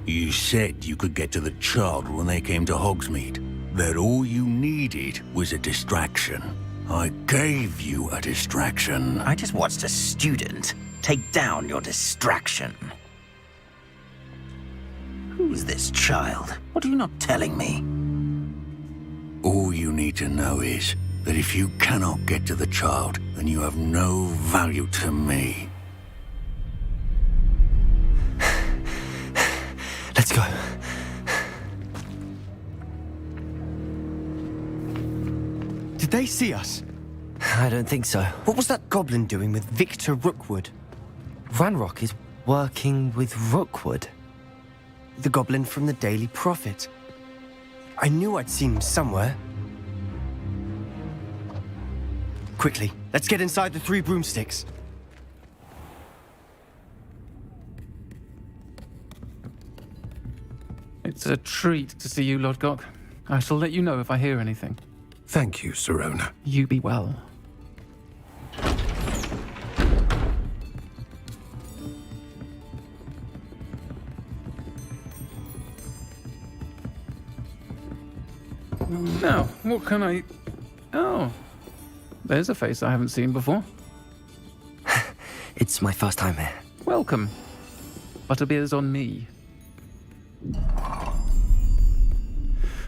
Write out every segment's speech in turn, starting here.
You said you could get to the child when they came to Hogsmeade. That all you needed was a distraction. I gave you a distraction. I just watched a student take down your distraction. Who's this child? What are you not telling me? All you need to know is that if you cannot get to the child, then you have no value to me. Let's go. Did they see us? I don't think so. What was that goblin doing with Victor Rookwood? Ranrock is working with Rookwood. The goblin from the Daily Prophet. I knew I'd seen him somewhere. Quickly, let's get inside the 3 broomsticks. It's a treat to see you, Lodgok. I shall let you know if I hear anything. Thank you, Sirona. You be well. Now, what can I... Oh, there's a face I haven't seen before. It's my first time here. Welcome. Butterbeer's on me.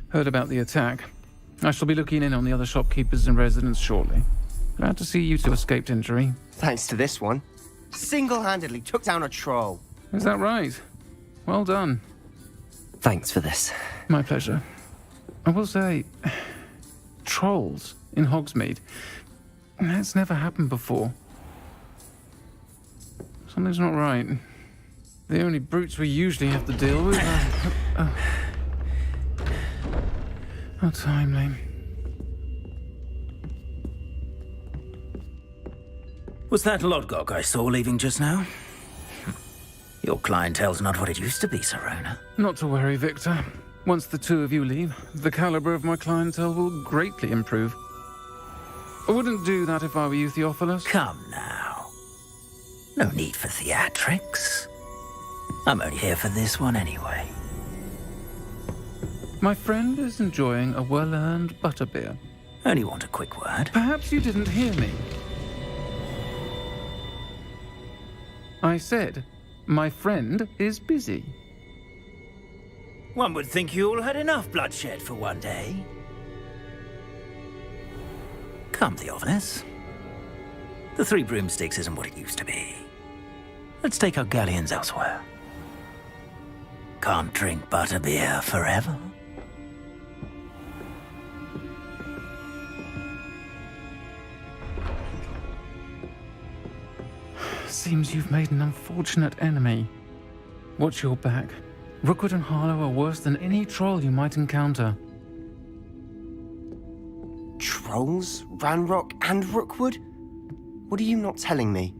Heard about the attack. I shall be looking in on the other shopkeepers and residents shortly. Glad to see you two escaped injury. Thanks to this one. Single-handedly took down a troll. Is that right? Well done. Thanks for this. My pleasure. I will say, trolls in Hogsmeade. That's never happened before. Something's not right. The only brutes we usually have to deal with are... How timely. Was that Lodgok I saw leaving just now? Your clientele's not what it used to be, Sirona. Not to worry, Victor. Once the two of you leave, the caliber of my clientele will greatly improve. I wouldn't do that if I were you, Theophilus. Come now. No need for theatrics. I'm only here for this one anyway. My friend is enjoying a well-earned butterbeer. Only want a quick word. Perhaps you didn't hear me. I said, my friend is busy. One would think you all had enough bloodshed for one day. Come, Theophilus. The 3 broomsticks isn't what it used to be. Let's take our galleons elsewhere. Can't drink butterbeer forever. Seems you've made an unfortunate enemy. Watch your back. Rookwood and Harlow are worse than any troll you might encounter. Trolls? Ranrock and Rookwood? What are you not telling me?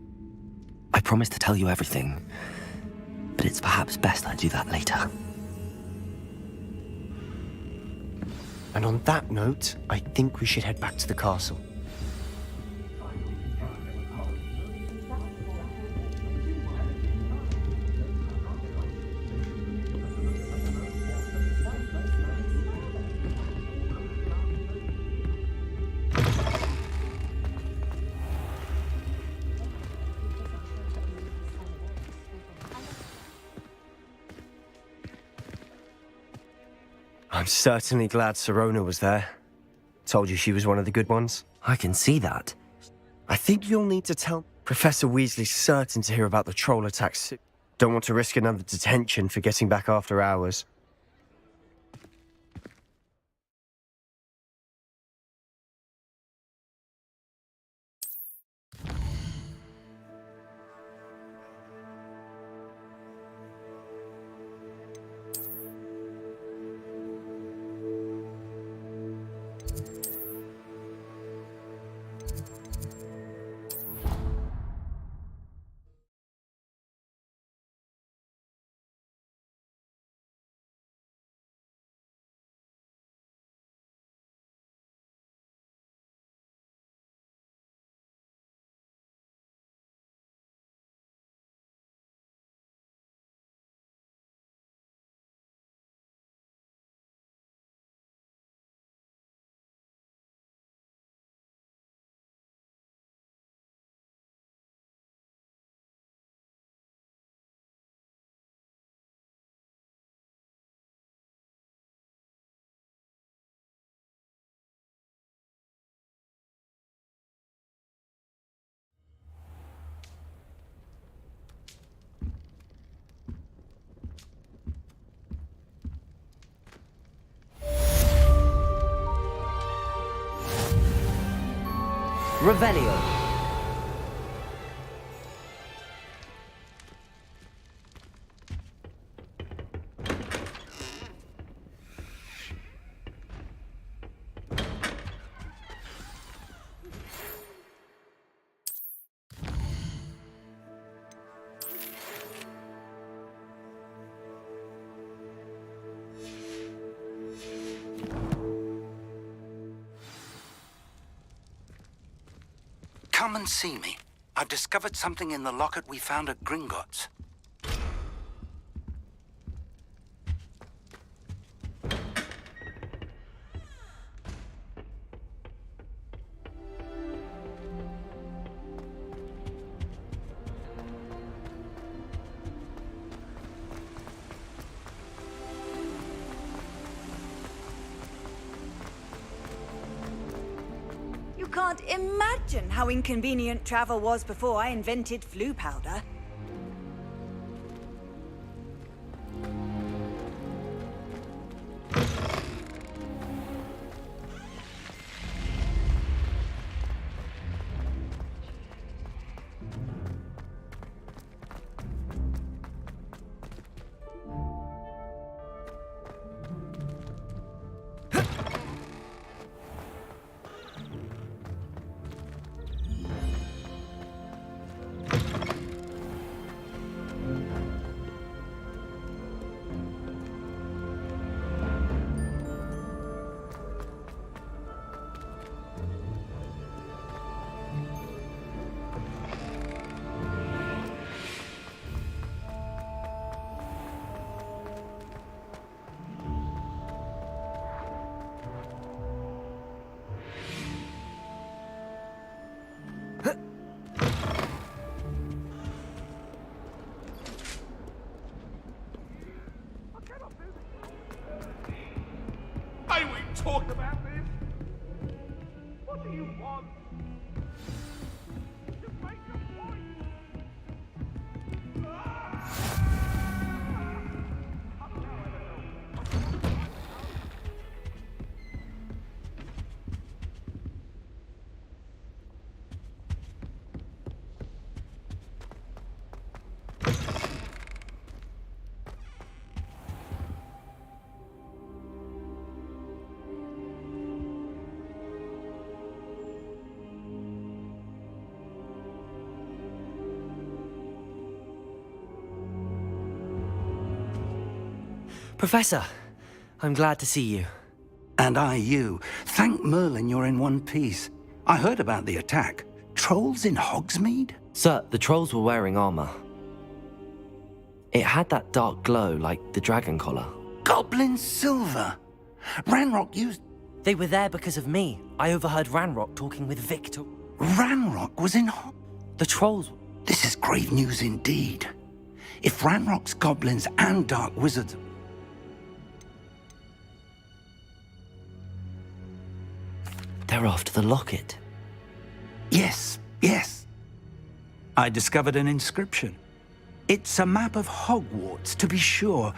I promised to tell you everything, but it's perhaps best I do that later. And on that note, I think we should head back to the castle. I'm certainly glad Sirona was there. Told you she was one of the good ones. I can see that. I think you'll need to tell Professor Weasley's certain to hear about the troll attacks. Don't want to risk another detention for getting back after hours. Revelio. Come and see me. I've discovered something in the locket we found at Gringotts. You can't imagine how inconvenient travel was before I invented flu powder. May we talk about this? What do you want? Just make a point. Professor, I'm glad to see you. And I you. Thank Merlin you're in one piece. I heard about the attack. Trolls in Hogsmeade? Sir, the trolls were wearing armor. It had that dark glow like the dragon collar. Goblin silver. Ranrock used... They were there because of me. I overheard Ranrock talking with Victor. Ranrock was in The trolls... This is grave news indeed. If Ranrock's goblins and dark wizards... They're after the locket. Yes, yes. I discovered an inscription. It's a map of Hogwarts, to be sure,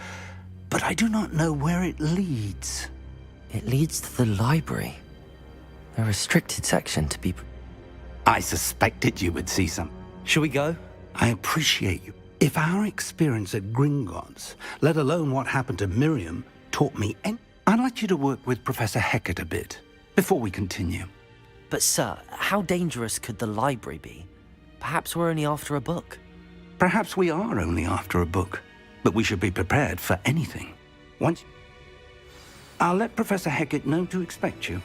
but I do not know where it leads. It leads to the library. A restricted section to be... I suspected you would see some. Shall we go? I appreciate you. If our experience at Gringotts, let alone what happened to Miriam, taught me I'd like you to work with Professor Hecat a bit, before we continue. But sir, how dangerous could the library be? Perhaps we're only after a book. Perhaps we are only after a book, but we should be prepared for anything. Once... I'll let Professor Hecat know to expect you.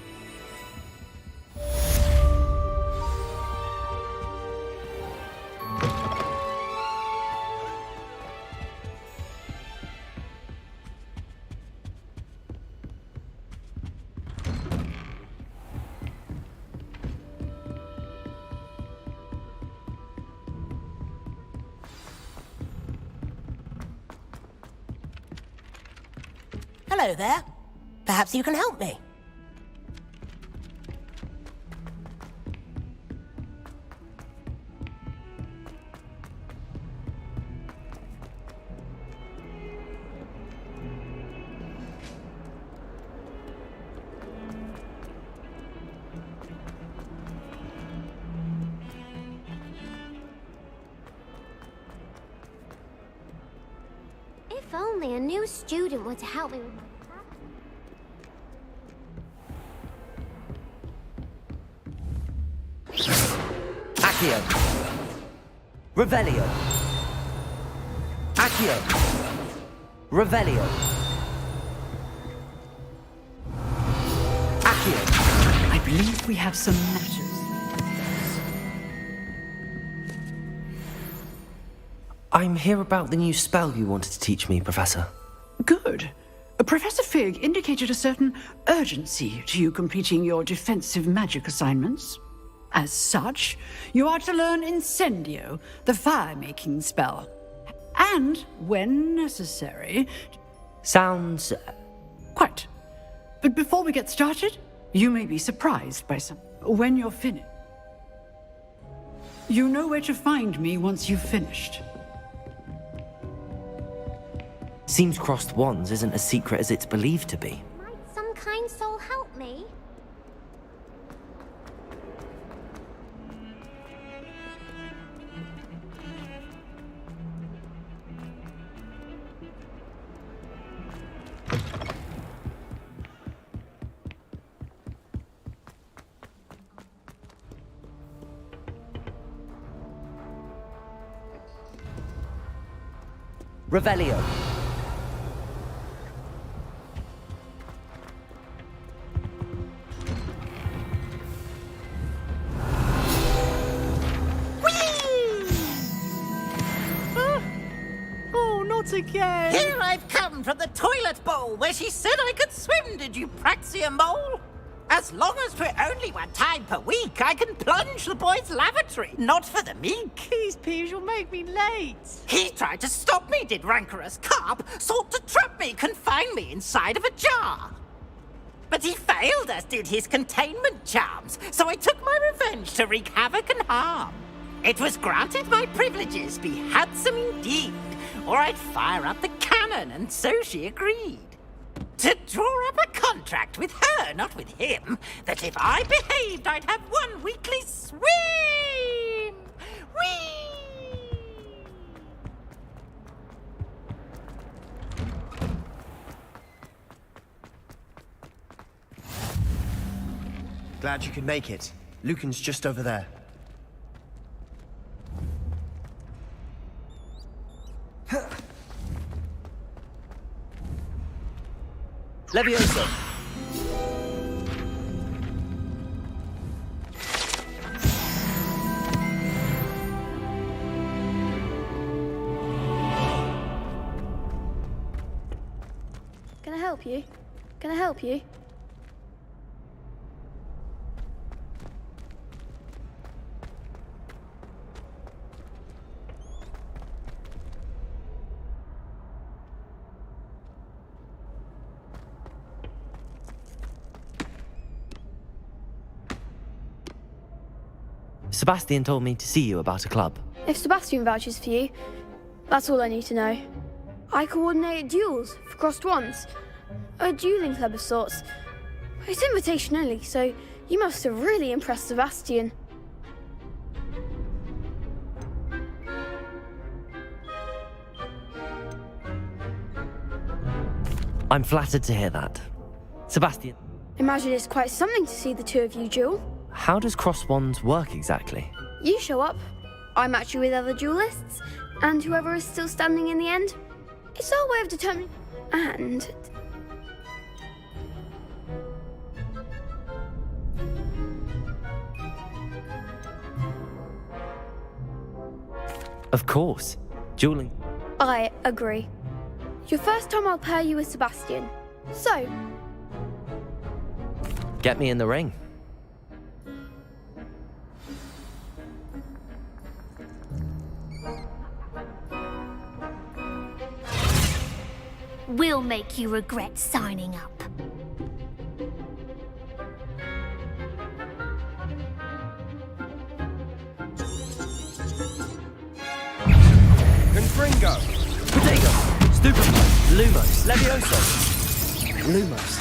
Hello there. Perhaps you can help me. If only a new student were to help me. Accio. Revelio. Accio. Revelio. Accio. I believe we have some matters. I'm here about the new spell you wanted to teach me, Professor. Good. Professor Fig indicated a certain urgency to you completing your defensive magic assignments. As such, you are to learn Incendio, the fire-making spell. And, when necessary... Sounds... Quite. But before we get started, you may be surprised by some... When you're finished. You know where to find me once you've finished. Seems crossed wands isn't as secret as it's believed to be. Might some kind soul help me? Revelio. Again. Here I've come from the toilet bowl where she said I could swim, did you praxia mole? As long as we're only 1 time per week, I can plunge the boys' lavatory, not for the meek. These peeves will make me late. He tried to stop me, did rancorous carp, sought to trap me, confine me inside of a jar. But he failed, as did his containment charms, so I took my revenge to wreak havoc and harm. It was granted my privileges be handsome indeed, or I'd fire up the cannon, and so she agreed. To draw up a contract with her, not with him, that if I behaved, I'd have 1 weekly swim! Whee! Glad you could make it. Lucan's just over there. Levioso. Can I help you? Can I help you? Sebastian told me to see you about a club. If Sebastian vouches for you, that's all I need to know. I coordinate duels for crossed wands. A dueling club of sorts. It's invitation only, so you must have really impressed Sebastian. I'm flattered to hear that. Sebastian, Imagine it's quite something to see the two of you duel. how does cross wands work exactly? You show up, I match you with other duelists, and whoever is still standing in the end. It's our way of determining... And... Of course. Dueling. I agree. Your first time I'll pair you with Sebastian. So, Get me in the ring. we'll make you regret signing up. Confringo! Potato! Stupefy! Lumos! Levioso! Lumos!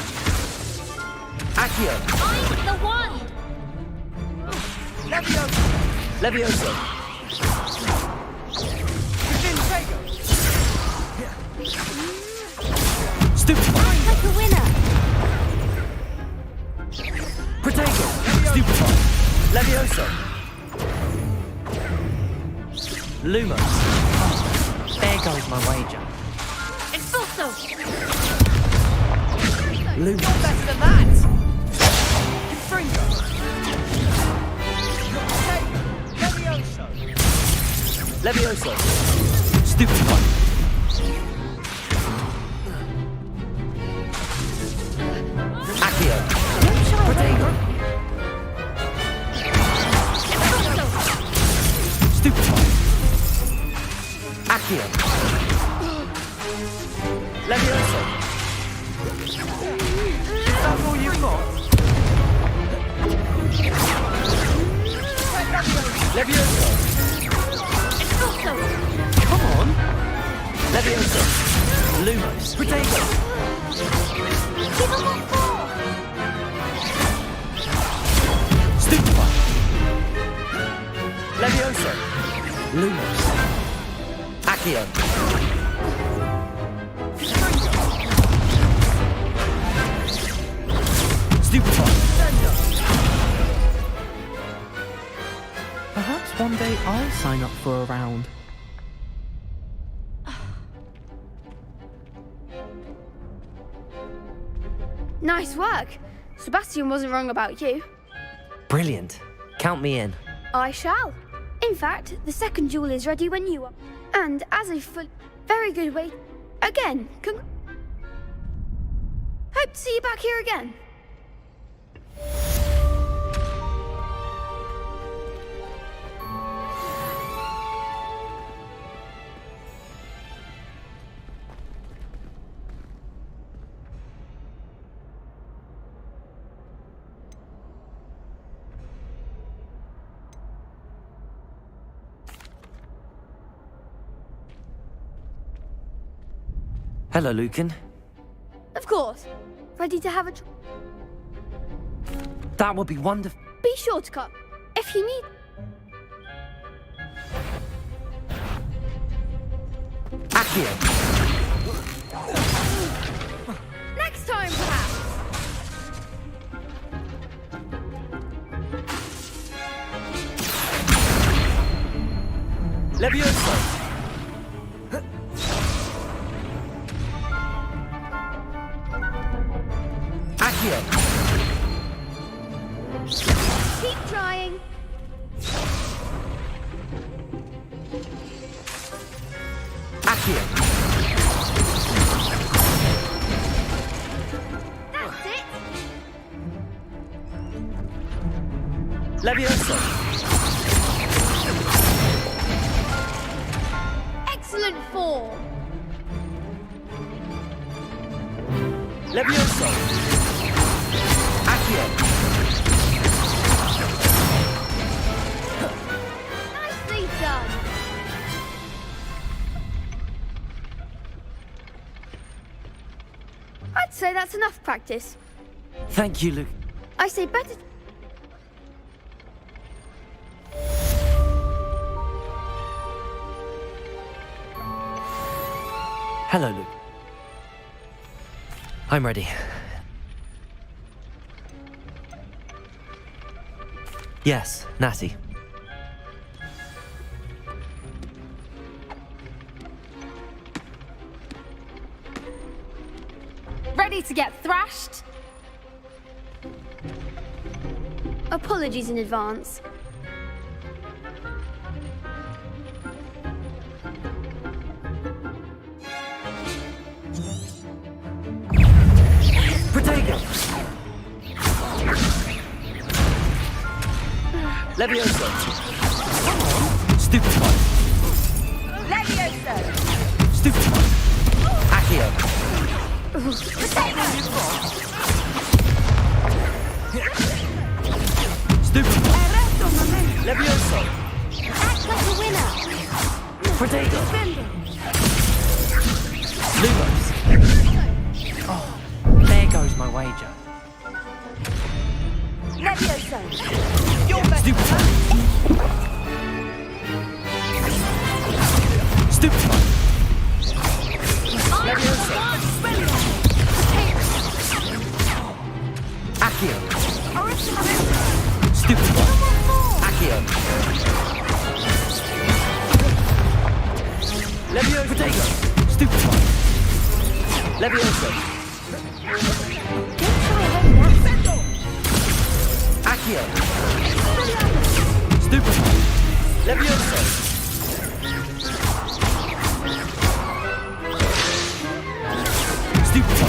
Accio! I'm the one! Levioso! Levioso! Stupefy! Like a winner! Protego! Stupefy! Levioso! Lumos! There goes my wager. Expulso! Lumos! You're better than that! Levioso! Stupefy! Accio! Protego! Stupefy! Accio! Levioso! That's all you've got? Levioso! Come on! Levioso! Lumos! Protego! Give him what for! Stupefy! Levioso! Lumos! Accio! Stupefy! Perhaps one day I'll sign up for a round. Nice work. Sebastian wasn't wrong about you. Brilliant. Count me in. I shall. In fact, the second duel is ready when you are. And as a very good way. Again, hope to see you back here again. Hello, Lucan. Of course. Ready to have a... That would be wonderful. Be sure to come. If you need... Accio! Next time, perhaps. Levioso! Accio! Keep trying. Accio! That's it. Levioso! Excellent form. Levioso! Accio! Nicely done. I'd say that's enough practice. Thank you, Luke. I say better... Hello, Luke. I'm ready. Yes, Natty. Ready to get thrashed? Apologies in advance. Protego! Levioso! Stupefy! Levioso! Stupefy! Accio! Stupefy! Levioso! Act like a winner. Protego! Lumos! Oh, there goes my wager. Levioso! You're better. Stupefy! Stupefy! Accio. Stupefy. Accio. Levioso. Protego. Stupefy. Levioso. Accio. Stupefy. Levioso. Stupefy.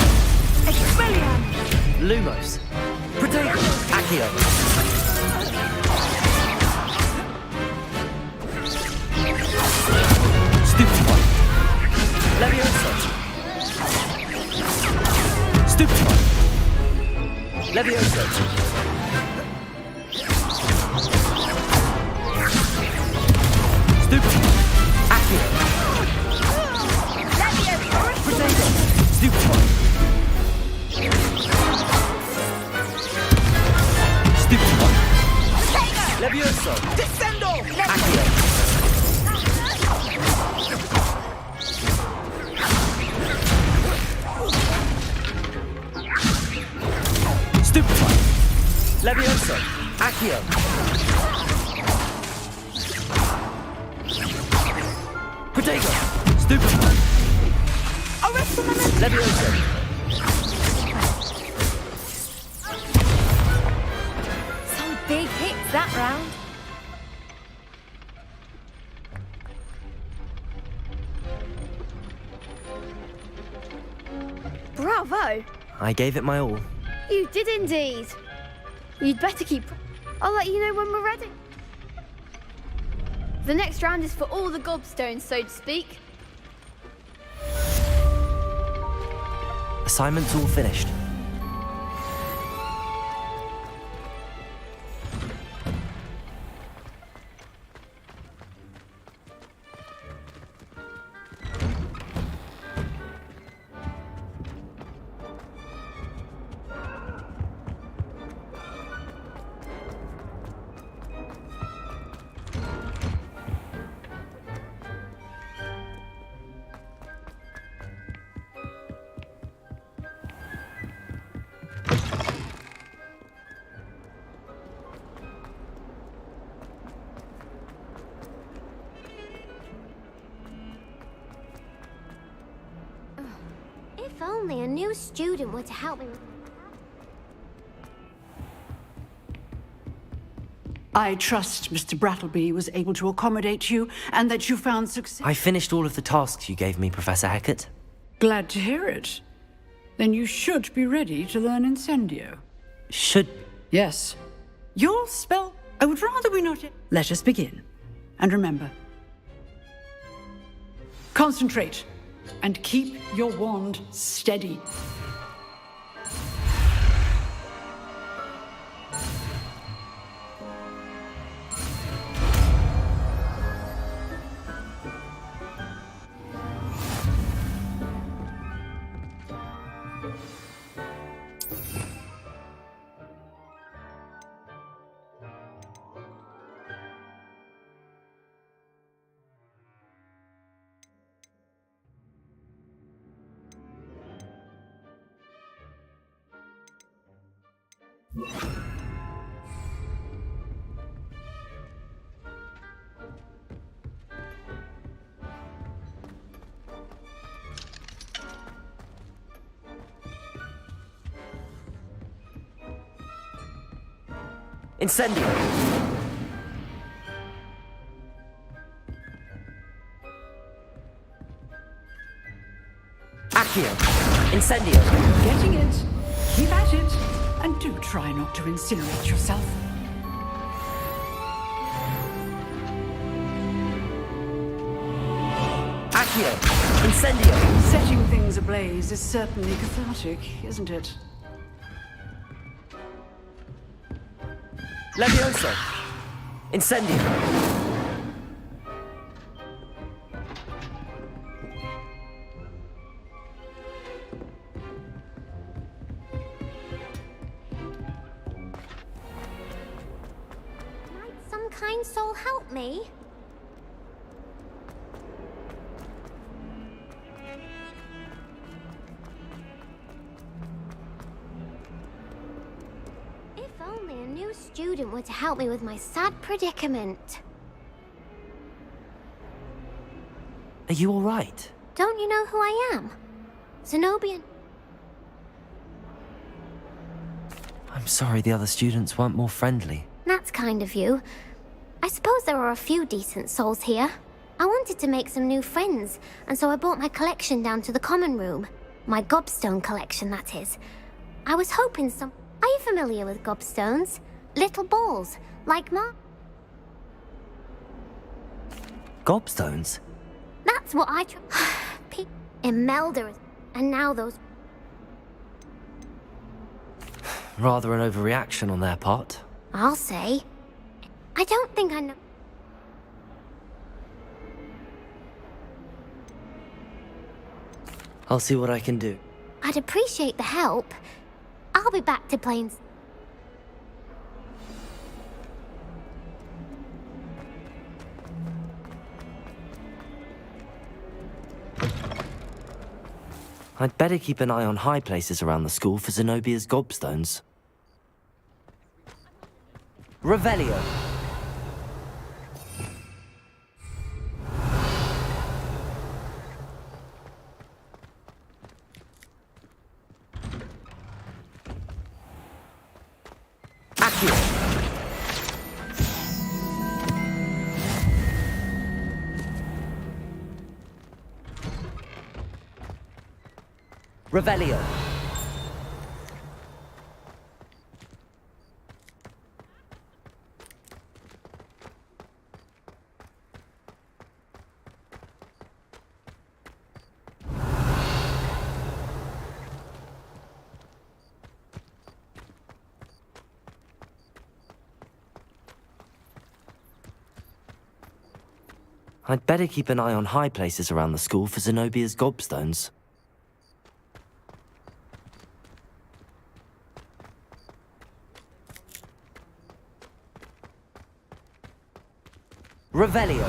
Lumos. Protego. Accio. Stupefy. Levioso. Stupefy. Levioso. Stupefy. Accio. Protego. Stupefy. Stupefy. Levioso. Descendo. Accio. Stupefy. Levioso. Accio. Protego. Stupefy. Levioso. Some big hits that round. Bravo! I gave it my all. You did indeed. You'd better keep... I'll let you know when we're ready. The next round is for all the gobstones, so to speak. Assignment's all finished. If only a new student were to help me. I trust Mr. Brattleby was able to accommodate you and that you found success. I finished all of the tasks you gave me, Professor Hecat. Glad to hear it. Then you should be ready to learn Incendio. Should... Yes. Your spell... I would rather we not... Let us begin. And remember... Concentrate. And keep your wand steady. Incendio! Accio! Incendio! Getting it. Keep at it. And do try not to incinerate yourself. Accio! Incendio! Setting things ablaze is certainly cathartic, isn't it? Levioso! Incendio! Might some kind soul help me? new student were to help me with my sad predicament. Are you all right? Don't you know who I am? Zenobian. I'm sorry the other students weren't more friendly. That's kind of you. I suppose there are a few decent souls here. I wanted to make some new friends, and so I brought my collection down to the common room. My gobstone collection, that is. I was hoping some... Are you familiar with gobstones? Little balls, like Gobstones? That's what I Imelda, and now those... Rather an overreaction on their part. I'll say. I don't think I know... I'll see what I can do. I'd appreciate the help. I'll be back to playing... I'd better keep an eye on high places around the school for Zenobia's gobstones. Revelio. Accio. Revelio. I'd better keep an eye on high places around the school for Zenobia's gobstones. Revelio.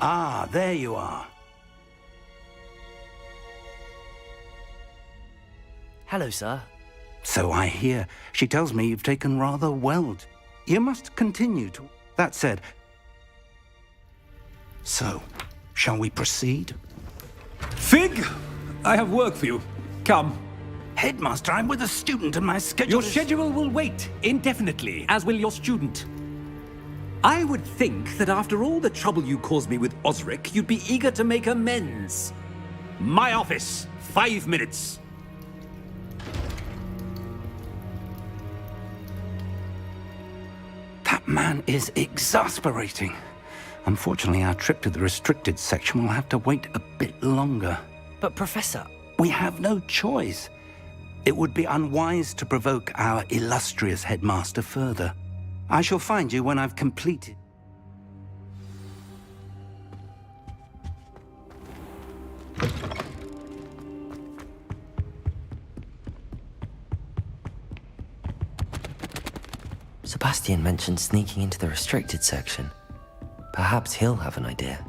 Ah, there you are. Hello, sir. So I hear. She tells me you've taken rather well. You must continue to... That said... So, shall we proceed? Fig! I have work for you. Come. Headmaster, I'm with a student and my schedule Your is... schedule will wait indefinitely, as will your student. I would think that after all the trouble you caused me with Osric, you'd be eager to make amends. My office, 5 minutes. That man is exasperating. Unfortunately, our trip to the restricted section will have to wait a bit longer. But, Professor... We have no choice. It would be unwise to provoke our illustrious headmaster further. I shall find you when I've completed. Sebastian mentioned sneaking into the restricted section. Perhaps he'll have an idea.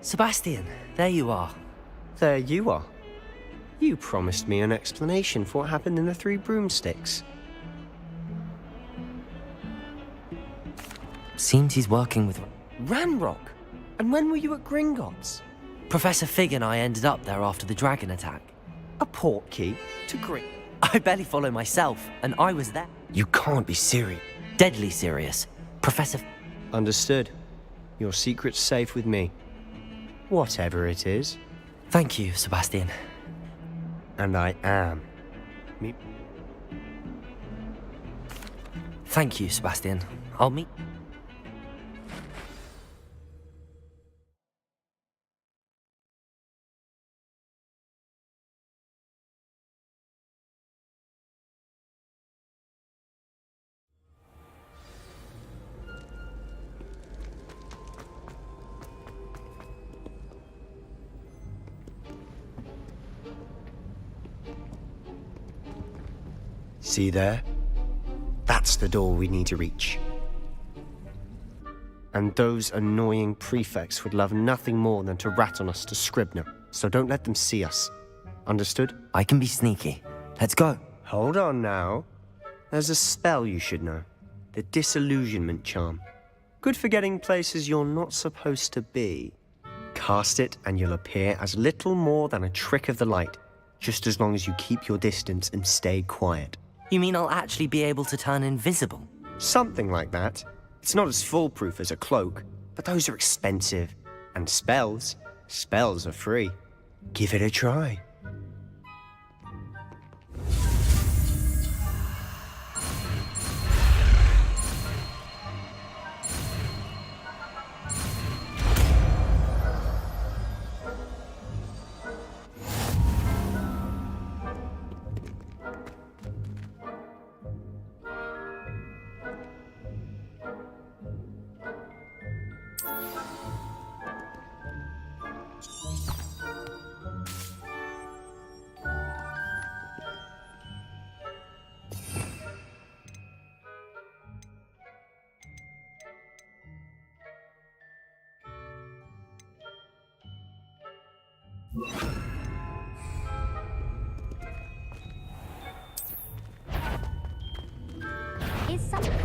Sebastian, there you are. There you are. You promised me an explanation for what happened in the Three Broomsticks. Seems he's working with... Ranrock? And when were you at Gringotts? Professor Fig and I ended up there after the dragon attack. A portkey to Gring... I barely follow myself, and I was there. You can't be serious. Deadly serious. Professor... Understood. Your secret's safe with me. Whatever it is. Thank you, Sebastian. And I am. Me... Thank you, Sebastian. I'll meet... See there? That's the door we need to reach. And those annoying prefects would love nothing more than to rat on us to Scribner, so don't let them see us. Understood? I can be sneaky. Let's go. Hold on now. There's a spell you should know. The Disillusionment Charm. Good for getting places you're not supposed to be. Cast it and you'll appear as little more than a trick of the light, just as long as you keep your distance and stay quiet. You mean I'll actually be able to turn invisible? Something like that. It's not as foolproof as a cloak, but those are expensive. And spells are free. Give it a try.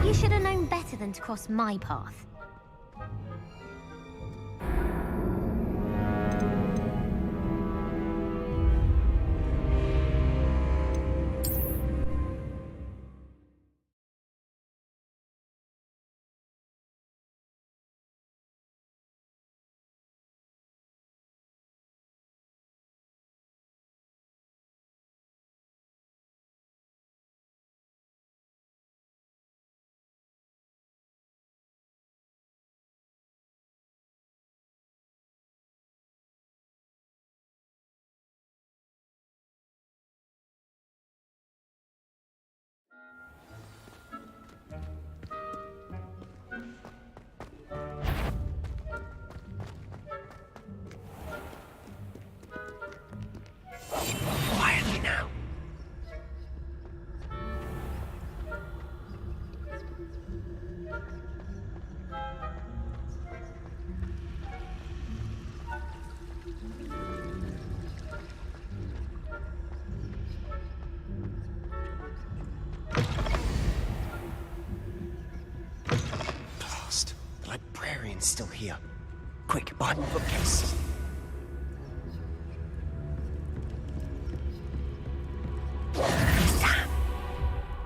You should have known better than to cross my path. Quietly now. Blast. The librarian's still here. Quick, behind the bookcase.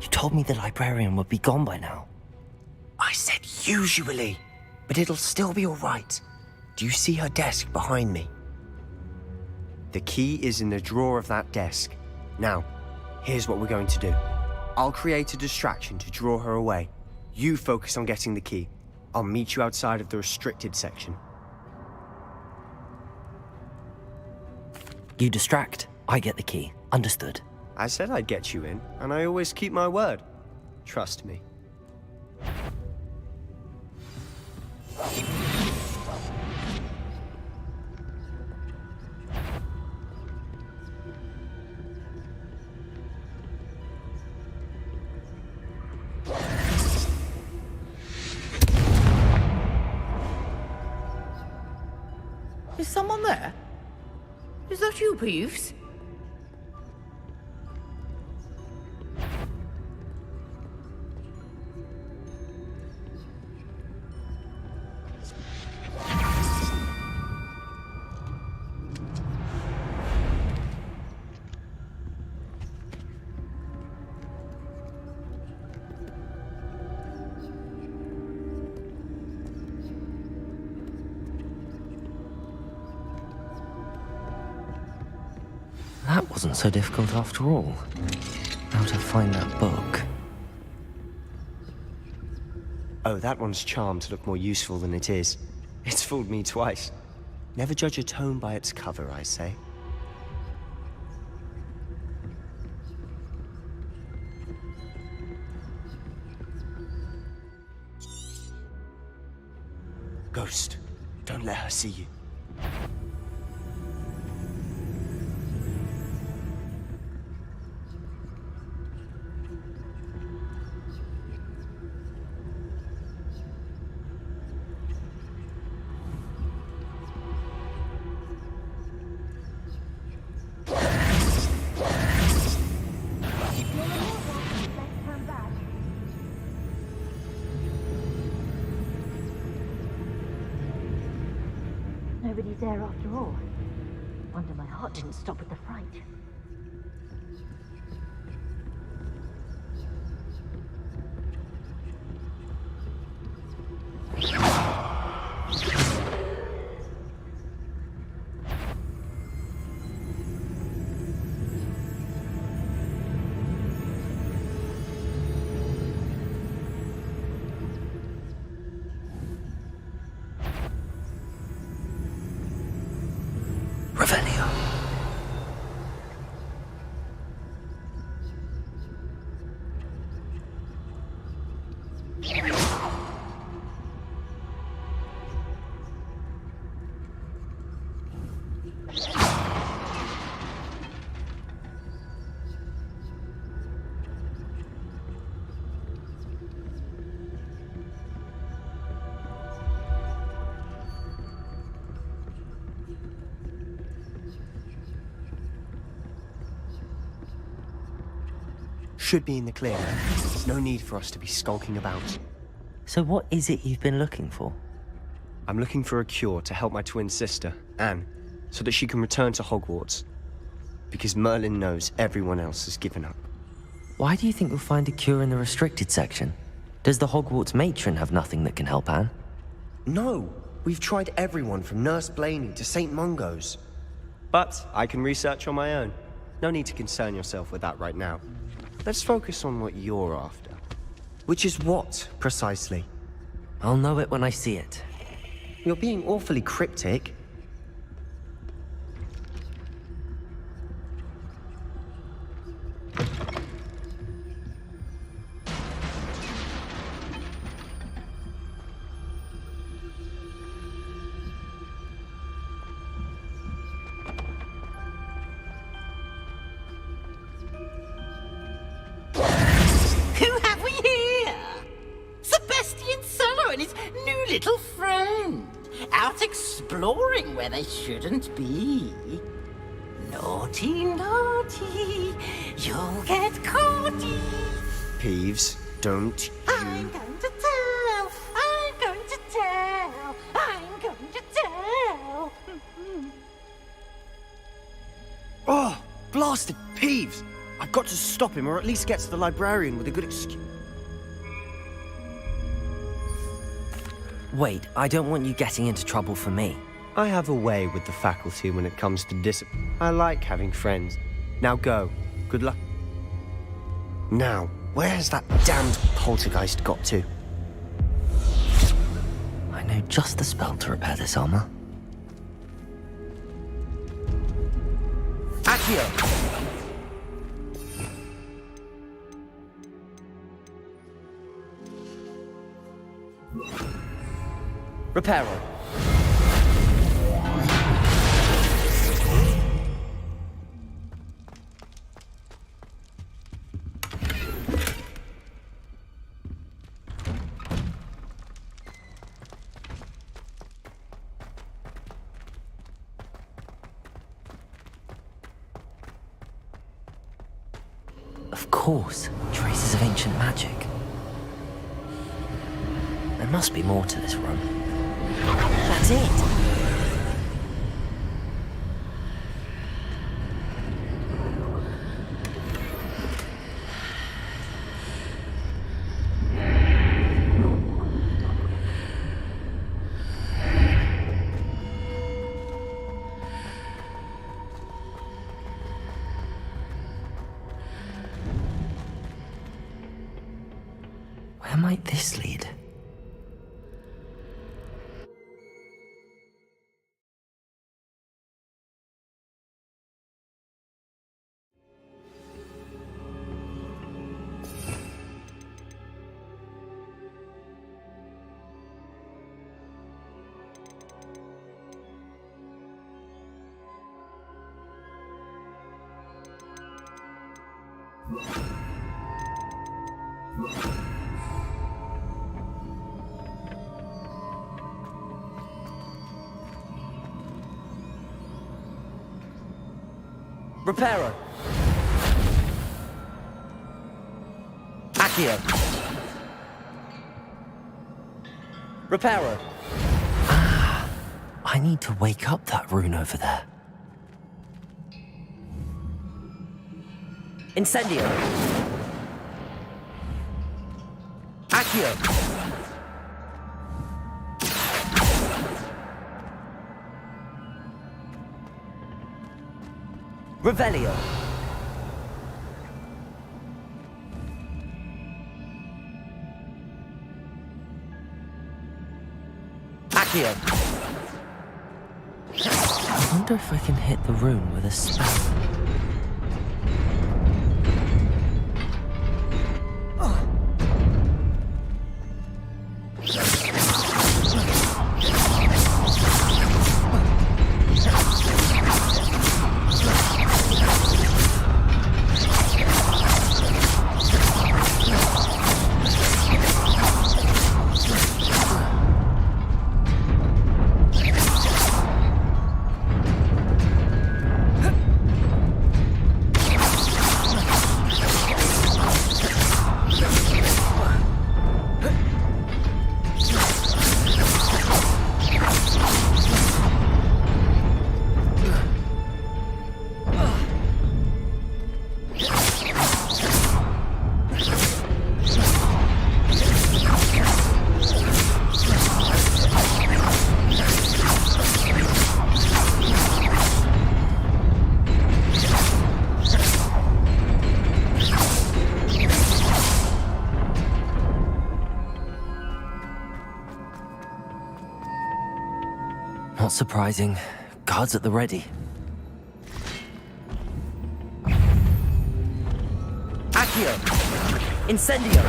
You told me the librarian would be gone by now. I said usually, but it'll still be all right. Do you see her desk behind me? The key is in the drawer of that desk. Now, here's what we're going to do. I'll create a distraction to draw her away. You focus on getting the key. I'll meet you outside of the restricted section. You distract, I get the key. Understood. I said I'd get you in, and I always keep my word. Trust me. Is someone there? Is that you, Peeves? That wasn't so difficult after all. How to find that book? Oh, that one's charmed to look more useful than it is. It's fooled me twice. Never judge a tome by its cover, I say. Ghost, don't let her see you. Nobody's there after all. Wonder my heart didn't stop at the fright. Revelio. Should be in the clear. No need for us to be skulking about. So what is it you've been looking for? I'm looking for a cure to help my twin sister, Anne, so that she can return to Hogwarts. Because Merlin knows everyone else has given up. Why do you think you'll find a cure in the restricted section? Does the Hogwarts matron have nothing that can help Anne? No! We've tried everyone from Nurse Blaney to St. Mungo's. But I can research on my own. No need to concern yourself with that right now. Let's focus on what you're after. Which is what, precisely? I'll know it when I see it. You're being awfully cryptic. Who have we here? Sebastian Solo and his new little friend. Out exploring where they shouldn't be. Naughty, naughty. You'll get caughty. Peeves, don't you... I'm going to tell. I'm going to tell. I'm going to tell. Oh, blasted Peeves! I've got to stop him, or at least get to the librarian with a good excuse. Wait, I don't want you getting into trouble for me. I have a way with the faculty when it comes to discipline. I like having friends. Now go. Good luck. Now, where has that damned poltergeist got to? I know just the spell to repair this armor. Accio! Reparo. Of course, traces of ancient magic. There must be more to this room. That's it. Where might this lead? Reparo. Accio. Reparo. I need to wake up that rune over there. Incendio. Accio. Revelio. Accio. I wonder if I can hit the rune with a spell. Not surprising. Guards at the ready. Accio. Incendio.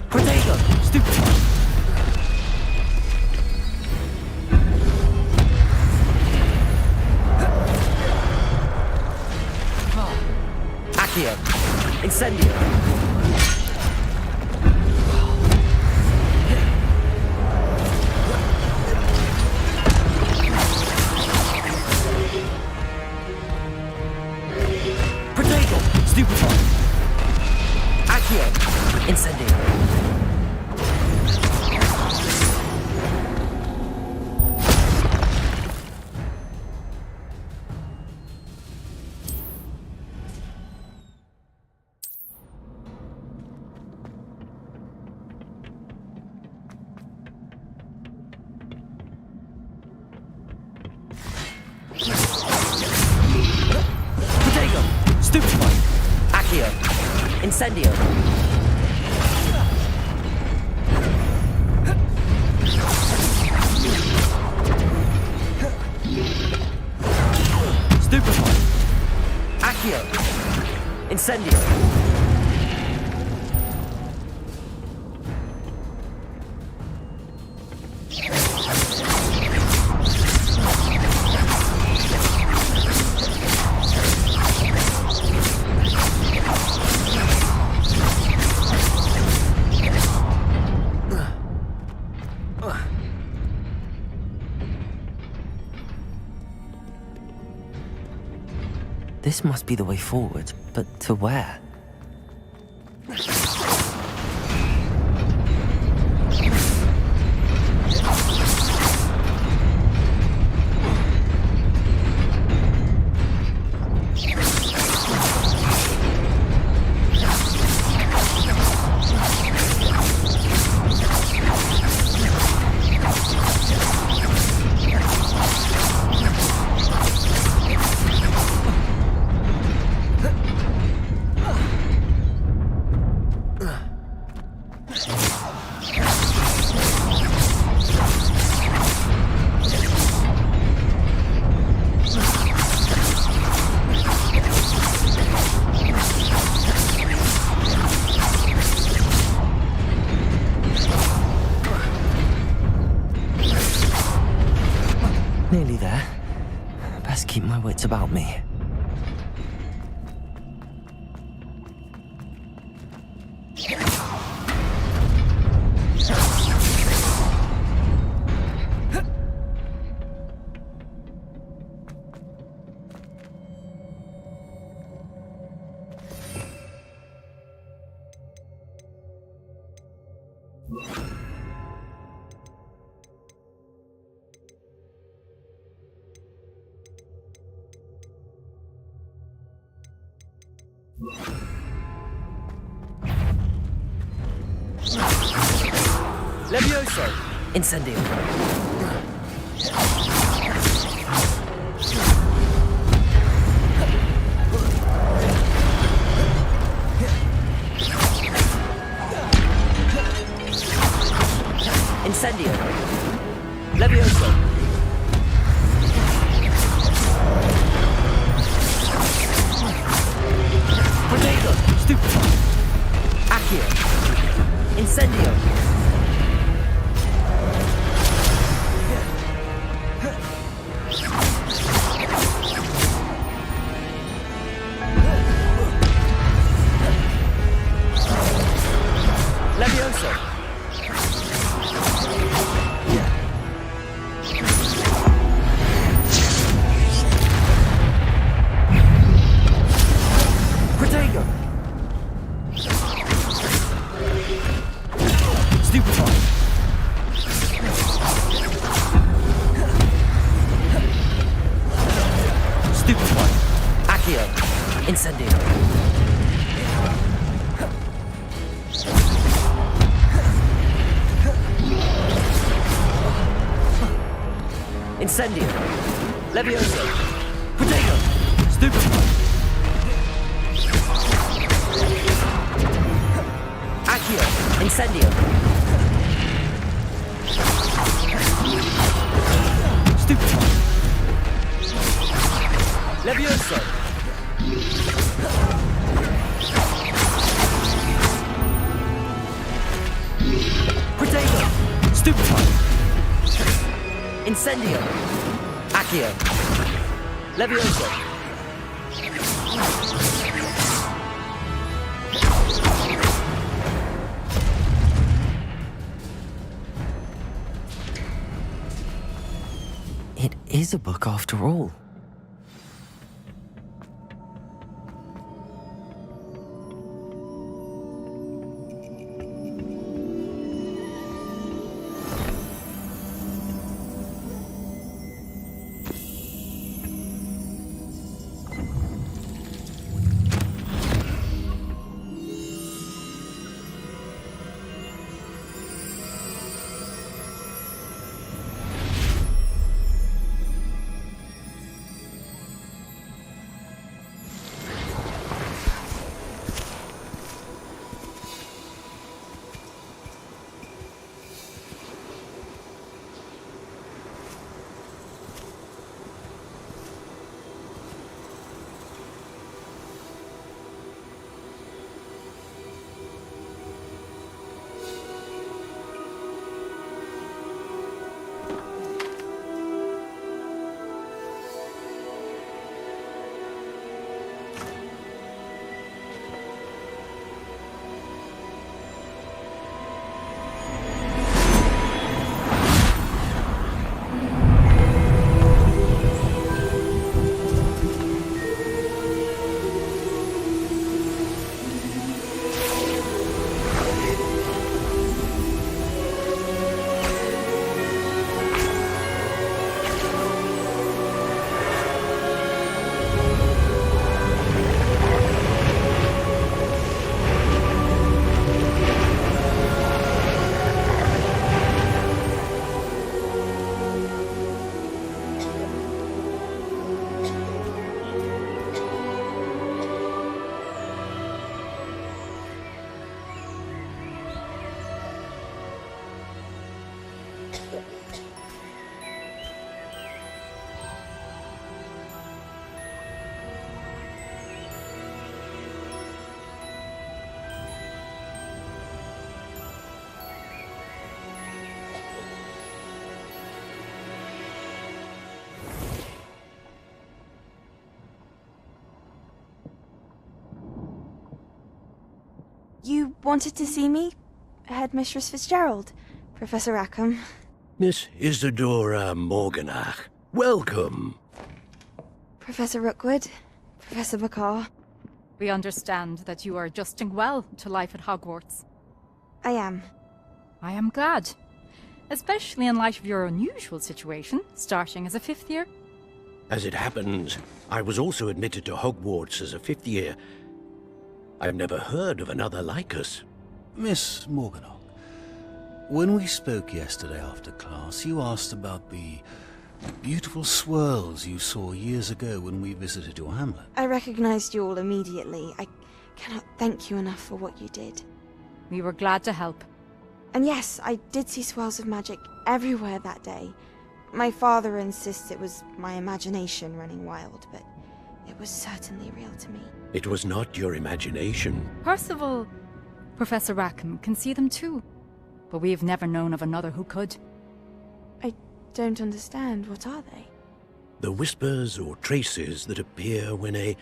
Protego. Stupid. Accio. Incendio. Protego. Stupefy. Accio. Incendio. Protego. Stupefy. Accio. Incendio. Stupefy. Accio. Incendio. This must be the way forward, but to where? Nearly there. Best keep my wits about me. Levioso! Incendio. Incendio! Levioso! Protego! Stupefy! Accio! Incendio! Levioso! Protego! Stupefy! Stupefy! Accio! Incendio! Incendio! Levioso! Protego! Stupefy! Accio! Incendio! Stupefy! Levioso! Protego! Stupefy! Incendio! Accio! Levioso! It is a book after all. You wanted to see me? Headmistress Fitzgerald, Professor Rackham. Miss Isadora Morganach, welcome. Professor Rookwood, Professor Bakar. We understand that you are adjusting well to life at Hogwarts. I am. I am glad. Especially in light of your unusual situation, starting as a 5th year. As it happens, I was also admitted to Hogwarts as a 5th year. I've never heard of another like us. Miss Morganach, when we spoke yesterday after class, you asked about the beautiful swirls you saw years ago when we visited your hamlet. I recognized you all immediately. I cannot thank you enough for what you did. We were glad to help. And yes, I did see swirls of magic everywhere that day. My father insists it was my imagination running wild, but it was certainly real to me. It was not your imagination. Percival, Professor Rackham can see them too. But we have never known of another who could. I don't understand. What are they? The whispers or traces that appear when a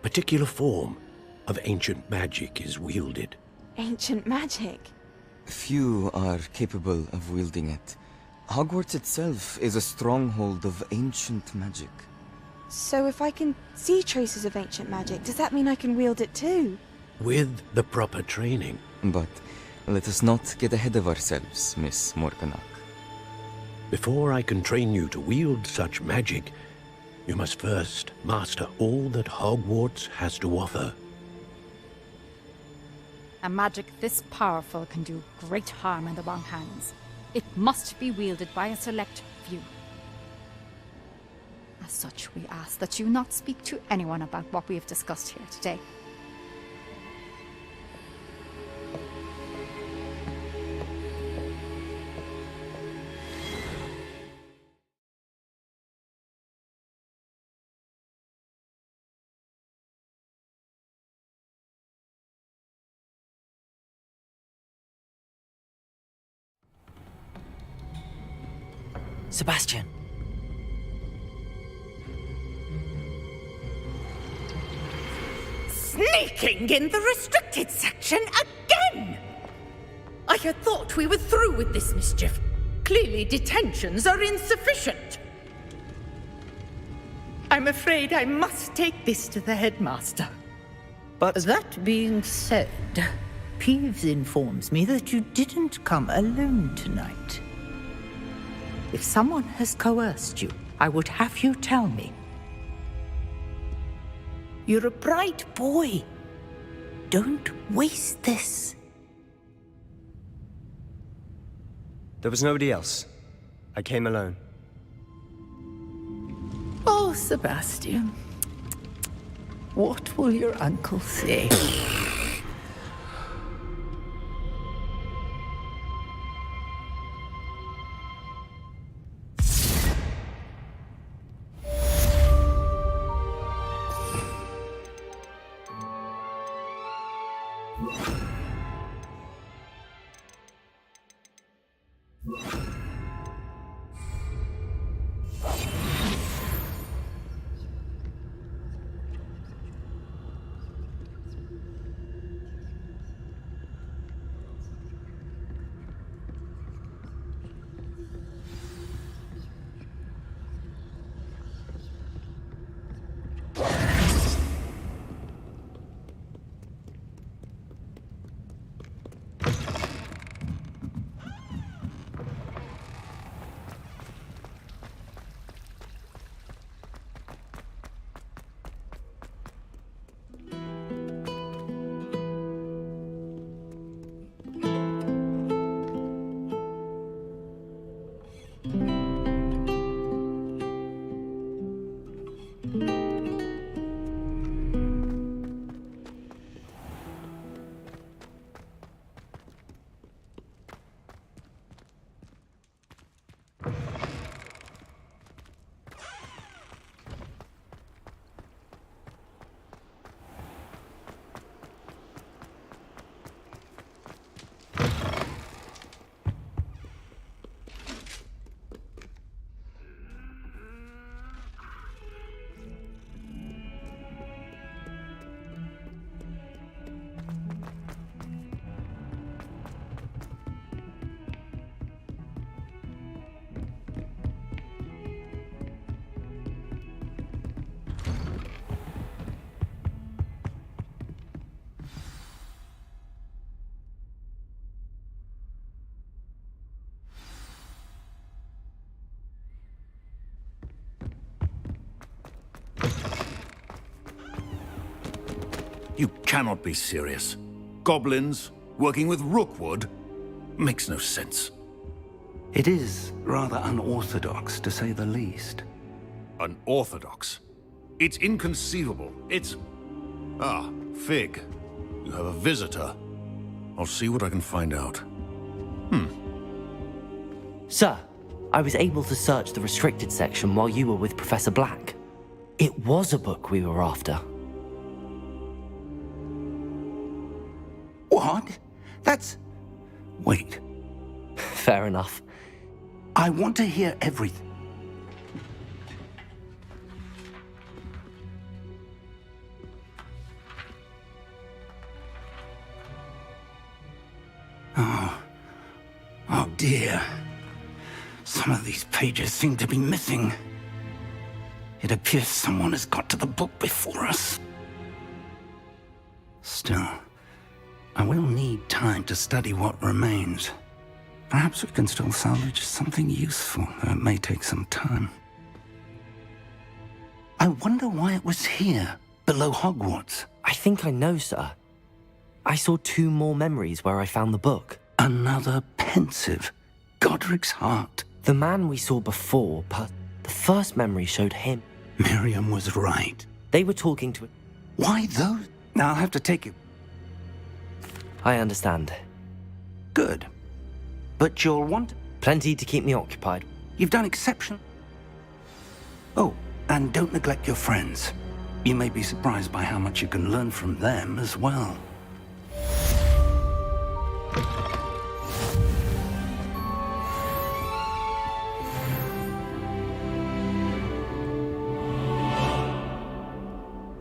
particular form of ancient magic is wielded. Ancient magic? Few are capable of wielding it. Hogwarts itself is a stronghold of ancient magic. So if I can see traces of ancient magic, does that mean I can wield it too? With the proper training. But let us not get ahead of ourselves, Miss Morganach. Before I can train you to wield such magic, you must first master all that Hogwarts has to offer. A magic this powerful can do great harm in the wrong hands. It must be wielded by a select few. As such, we ask that you not speak to anyone about what we have discussed here today. Sebastian. Sneaking in the restricted section again! I had thought we were through with this mischief. Clearly detentions are insufficient. I'm afraid I must take this to the headmaster. But that being said, Peeves informs me that you didn't come alone tonight. If someone has coerced you, I would have you tell me. You're a bright boy. Don't waste this. There was nobody else. I came alone. Oh, Sebastian. What will your uncle say? You cannot be serious. Goblins working with Rookwood? Makes no sense. It is rather unorthodox, to say the least. Unorthodox? It's inconceivable. It's... Ah, Fig. You have a visitor. I'll see what I can find out. Sir, I was able to search the restricted section while you were with Professor Black. It was a book we were after. What? That's... Wait. Fair enough. I want to hear everything. Oh dear. Some of these pages seem to be missing. It appears someone has got to the book before us. Still, I will need time to study what remains. Perhaps we can still salvage something useful, though it may take some time. I wonder why it was here, below Hogwarts. I think I know, sir. I saw 2 more memories where I found the book. Another pensive. Godric's heart. The man we saw before, but the first memory showed him. Miriam was right. They were talking to... Why those? Now I'll have to take you. I understand. Good. But you'll want... Plenty to keep me occupied. You've done exceptional. Oh, and don't neglect your friends. You may be surprised by how much you can learn from them as well.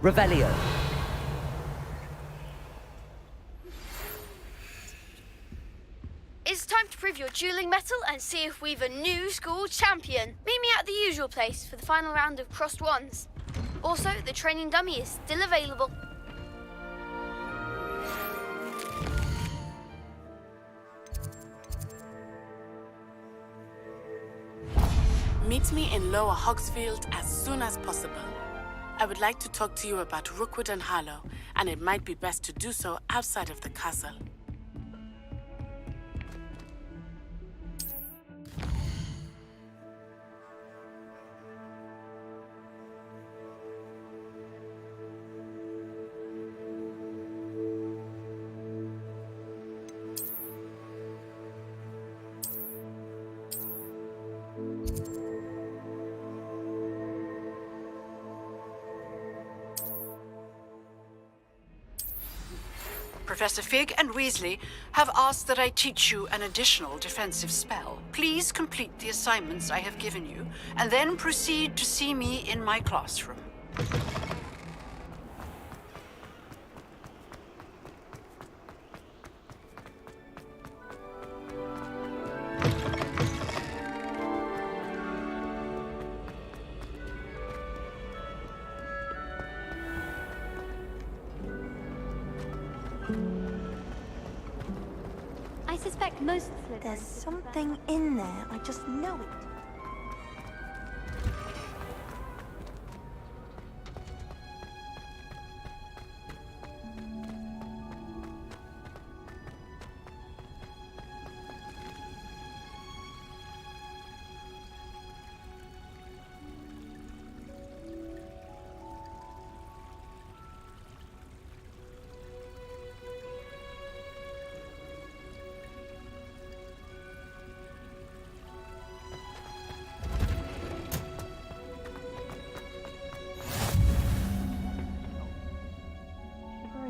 Revelio. It's time to prove your dueling mettle and see if we've a new school champion. Meet me at the usual place for the final round of crossed wands. Also, the training dummy is still available. Meet me in Lower Hogsfield as soon as possible. I would like to talk to you about Rookwood and Harlow, and it might be best to do so outside of the castle. Professor Fig and Weasley have asked that I teach you an additional defensive spell. Please complete the assignments I have given you, and then proceed to see me in my classroom. I suspect most... There's something in there. I just know it.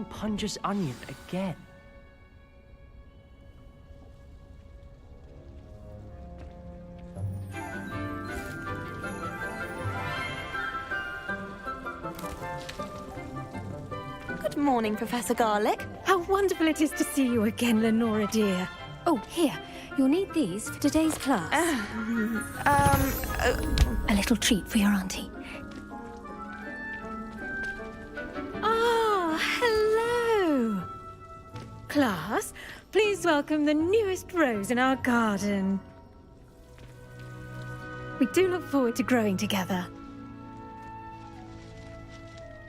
Punja's onion again. Good morning, Professor Garlick. How wonderful it is to see you again, Lenora dear. Oh, here. You'll need these for today's class. A little treat for your auntie. Hello! Class, please welcome the newest rose in our garden. We do look forward to growing together.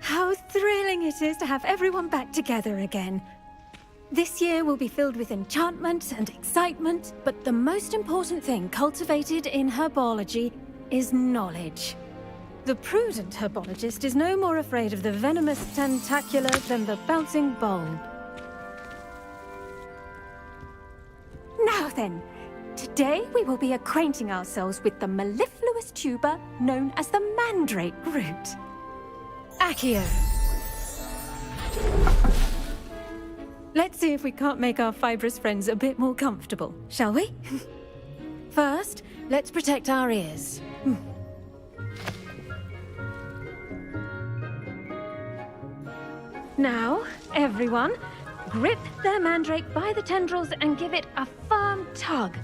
How thrilling it is to have everyone back together again. This year will be filled with enchantment and excitement, but the most important thing cultivated in herbology is knowledge. The prudent herbologist is no more afraid of the venomous tentacula than the bouncing bulb. Now then, today we will be acquainting ourselves with the mellifluous tuber known as the mandrake root. Accio. Let's see if we can't make our fibrous friends a bit more comfortable, shall we? First, let's protect our ears. Now, everyone, grip their mandrake by the tendrils and give it a firm tug.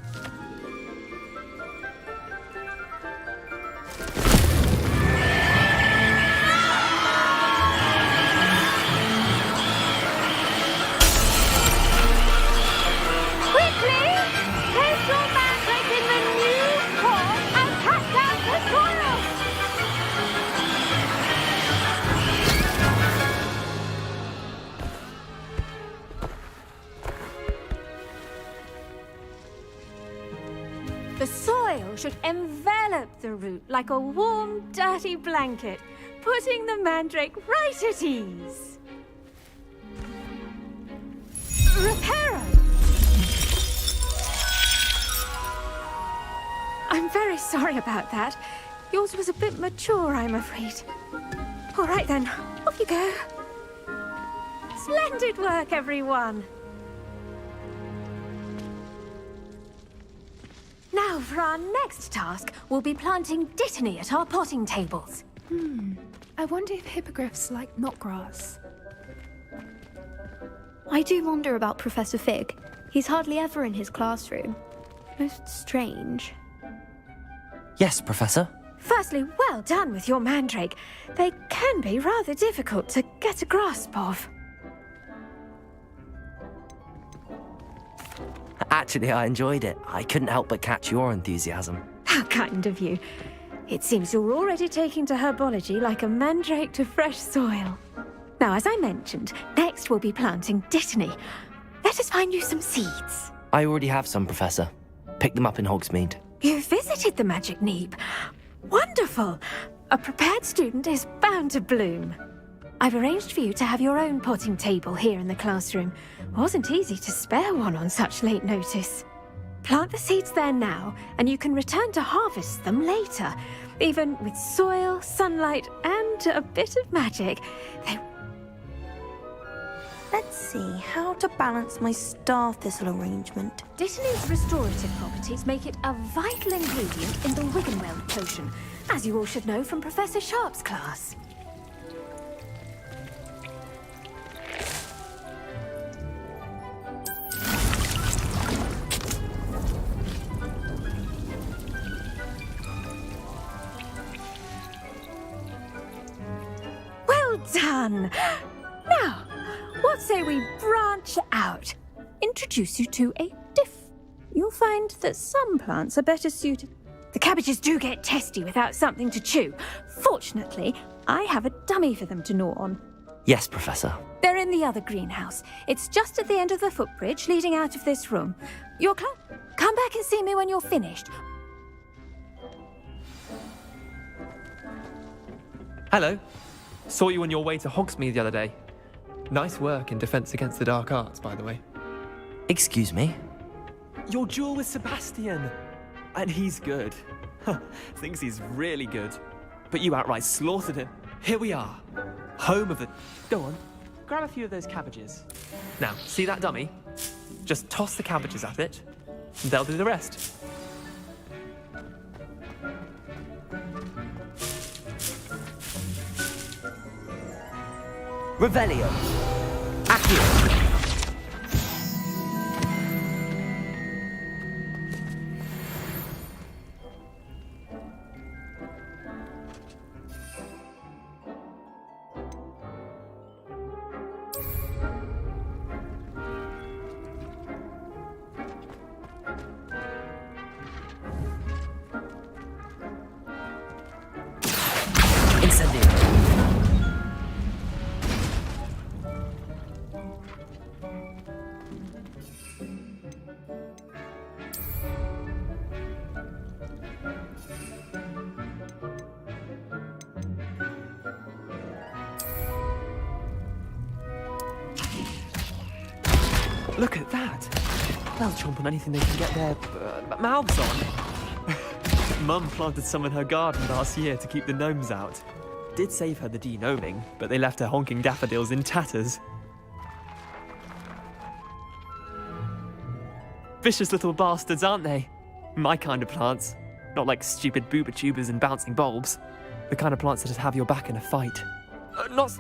The soil should envelop the root like a warm, dirty blanket, putting the mandrake right at ease. Reparo! I'm very sorry about that. Yours was a bit mature, I'm afraid. All right then, off you go. Splendid work, everyone. Now, for our next task, we'll be planting dittany at our potting tables. I wonder if hippogriffs like knotgrass. I do wonder about Professor Fig. He's hardly ever in his classroom. Most strange. Yes, Professor? Firstly, well done with your mandrake. They can be rather difficult to get a grasp of. Actually, I enjoyed it. I couldn't help but catch your enthusiasm. How kind of you. It seems you're already taking to herbology like a mandrake to fresh soil. Now, as I mentioned, next we'll be planting dittany. Let us find you some seeds. I already have some, Professor. Pick them up in Hogsmeade. You visited the Magic Neep. Wonderful! A prepared student is bound to bloom. I've arranged for you to have your own potting table here in the classroom. Wasn't easy to spare one on such late notice. Plant the seeds there now, and you can return to harvest them later. Even with soil, sunlight, and a bit of magic, they... Let's see, how to balance my star thistle arrangement. Dittany's restorative properties make it a vital ingredient in the Wiggenweld potion, as you all should know from Professor Sharp's class. Well done! Now, what say we branch out? Introduce you to a diff. You'll find that some plants are better suited. The cabbages do get testy without something to chew. Fortunately, I have a dummy for them to gnaw on. Yes, Professor. They're in the other greenhouse. It's just at the end of the footbridge leading out of this room. You're come back and see me when you're finished. Hello. Saw you on your way to Hogsmeade the other day. Nice work in Defense Against the Dark Arts, by the way. Excuse me? Your duel with Sebastian. And he's good. Thinks he's really good. But you outright slaughtered him. Here we are. Home of the... Go on. Grab a few of those cabbages. Now, see that dummy? Just toss the cabbages at it, and they'll do the rest. Revelio. Accio. Look at that. They'll chomp on anything they can get their mouths on. Mum planted some in her garden last year to keep the gnomes out. Did save her the denoming, but they left her honking daffodils in tatters. Vicious little bastards, aren't they? My kind of plants. Not like stupid booba tubers and bouncing bulbs. The kind of plants that just have your back in a fight. Not...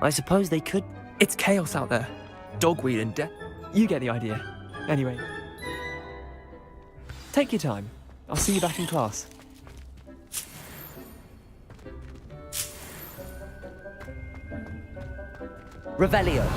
I suppose they could... It's chaos out there. Dogweed and death. You get the idea. Anyway. Take your time. I'll see you back in class. Revelio.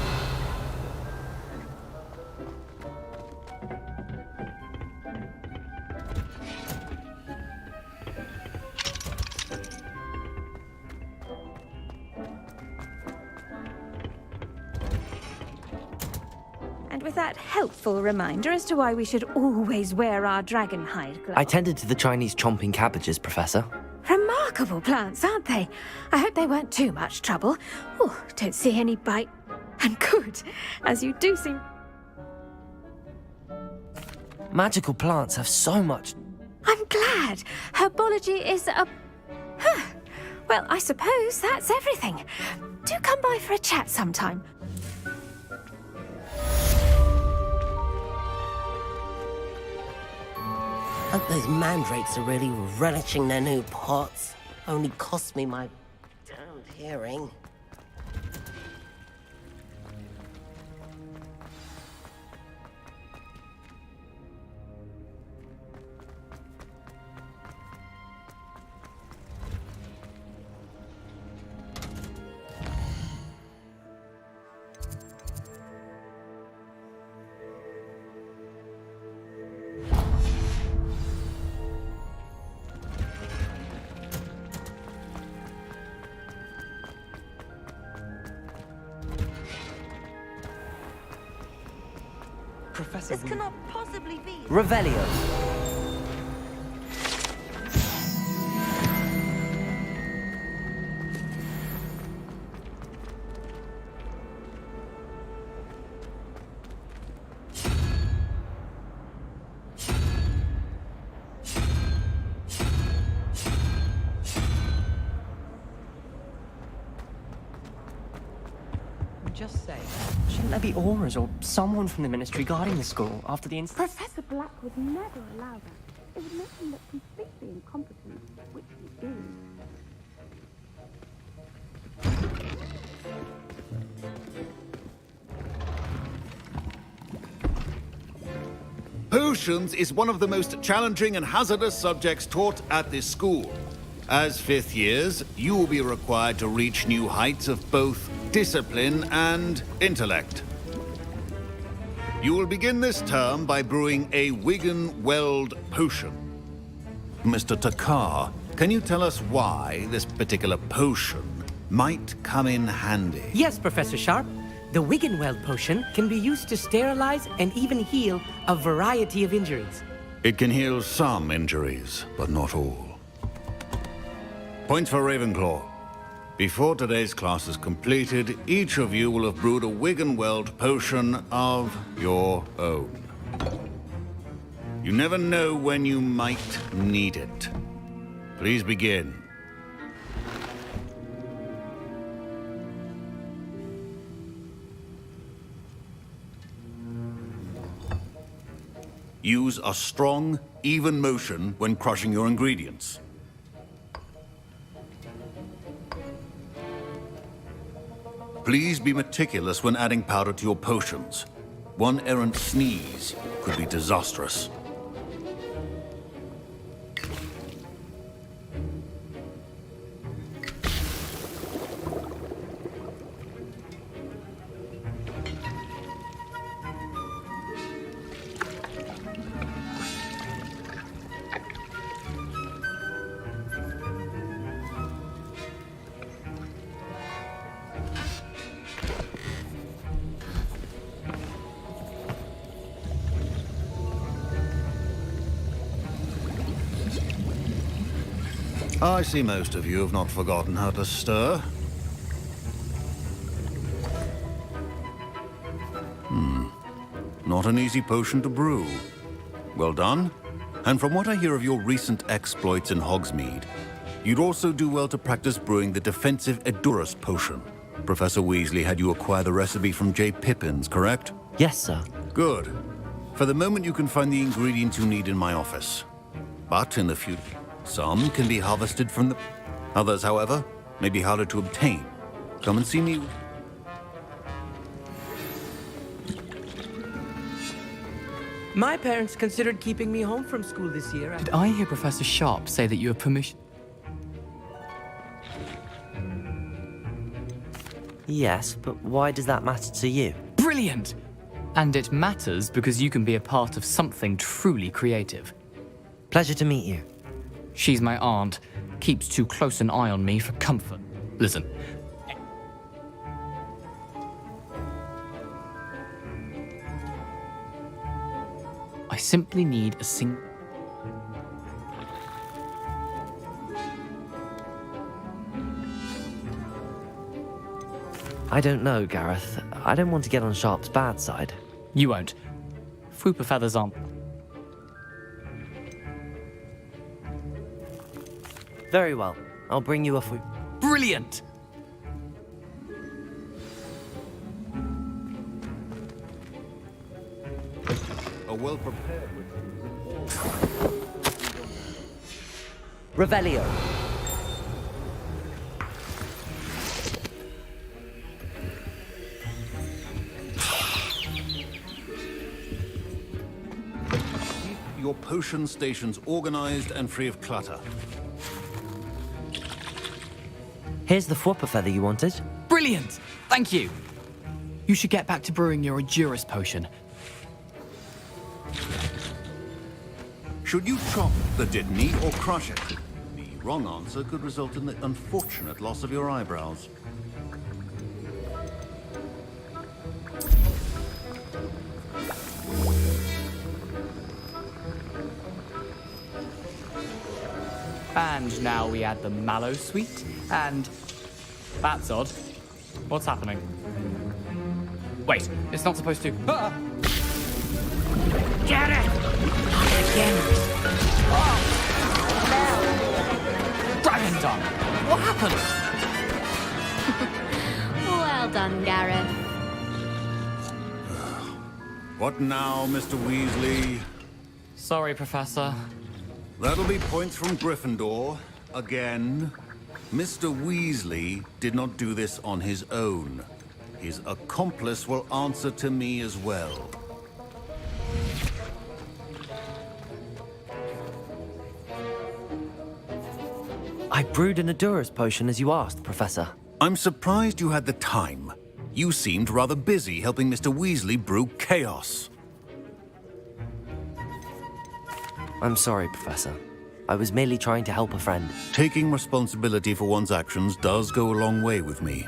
And with that helpful reminder as to why we should always wear our dragon hide gloves. I tended to the Chinese chomping cabbages, Professor. Remarkable plants, aren't they? I hope they weren't too much trouble. Oh, don't see any bite. And good, as you do seem... Magical plants have so much... I'm glad. Herbology is a... Well, I suppose that's everything. Do come by for a chat sometime. Hope those mandrakes are really relishing their new pots. Only cost me my damned hearing. Professor, This cannot possibly be. Revelio. Just say, shouldn't there be auras or someone from the ministry guarding the school after the incident? Professor Black would never allow that. It would make him look completely incompetent, which he is. Potions is one of the most challenging and hazardous subjects taught at this school. As fifth years, you will be required to reach new heights of both discipline and intellect. You will begin this term by brewing a Wigan-Weld potion. Mr. Takar, can you tell us why this particular potion might come in handy? Yes, Professor Sharp. The Wigan-Weld potion can be used to sterilize and even heal a variety of injuries. It can heal some injuries, but not all. Points for Ravenclaw. Before today's class is completed, each of you will have brewed a Wigan-Weld potion of your own. You never know when you might need it. Please begin. Use a strong, even motion when crushing your ingredients. Please be meticulous when adding powder to your potions. One errant sneeze could be disastrous. I see most of you have not forgotten how to stir. not an easy potion to brew. Well done. And from what I hear of your recent exploits in Hogsmeade, you'd also do well to practice brewing the defensive Edurus potion. Professor Weasley had you acquire the recipe from J. Pippin's, correct? Yes, sir. Good. For the moment, you can find the ingredients you need in my office. But in the future, some can be harvested from the... Others, however, may be harder to obtain. Come and see me. My parents considered keeping me home from school this year. Did I hear Professor Sharp say that you have permission? Yes, but why does that matter to you? Brilliant! And it matters because you can be a part of something truly creative. Pleasure to meet you. She's my aunt. Keeps too close an eye on me for comfort. Listen. I simply need a I don't know, Gareth. I don't want to get on Sharp's bad side. You won't. Fwooper feathers aren't. Very well. I'll bring you a food. Brilliant! A well-prepared... Revelio. Your potion stations organized and free of clutter. Here's the Fwooper feather you wanted. Brilliant! Thank you! You should get back to brewing your Edurus potion. Should you chop the Dittany or crush it? The wrong answer could result in the unfortunate loss of your eyebrows. And now we add the mallow sweet, and... That's odd. What's happening? Wait, it's not supposed to... Ah! Get it! Again. Dragon tongue! What happened? Well done, Gareth. What now, Mr. Weasley? Sorry, Professor. That'll be points from Gryffindor. Again. Mr. Weasley did not do this on his own. His accomplice will answer to me as well. I brewed an Edurus potion as you asked, Professor. I'm surprised you had the time. You seemed rather busy helping Mr. Weasley brew chaos. I'm sorry, Professor. I was merely trying to help a friend. Taking responsibility for one's actions does go a long way with me.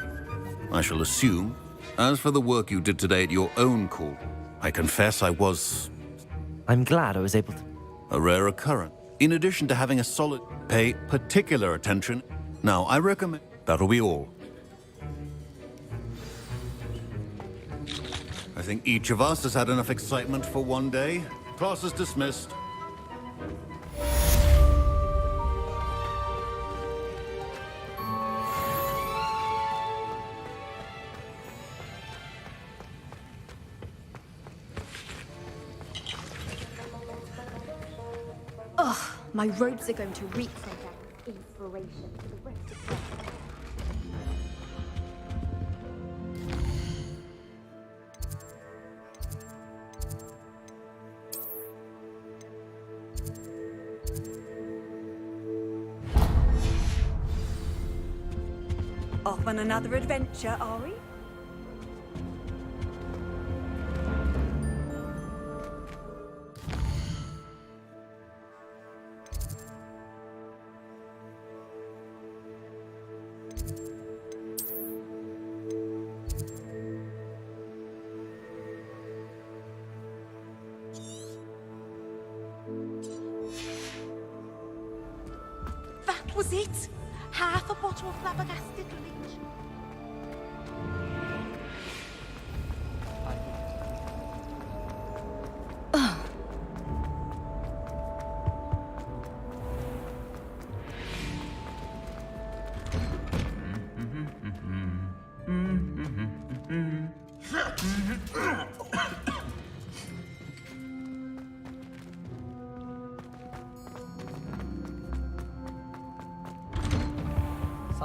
I shall assume, as for the work you did today at your own call, I confess I was... I'm glad I was able to... A rare occurrence. In addition to having a solid... Pay particular attention. Now, I recommend... That'll be all. I think each of us has had enough excitement for one day. Class is dismissed. Ugh, my robes are going to reek from that inspiration for the rest of the Off on another adventure, are we? That was it? Half a bottle of flabbergasted leech.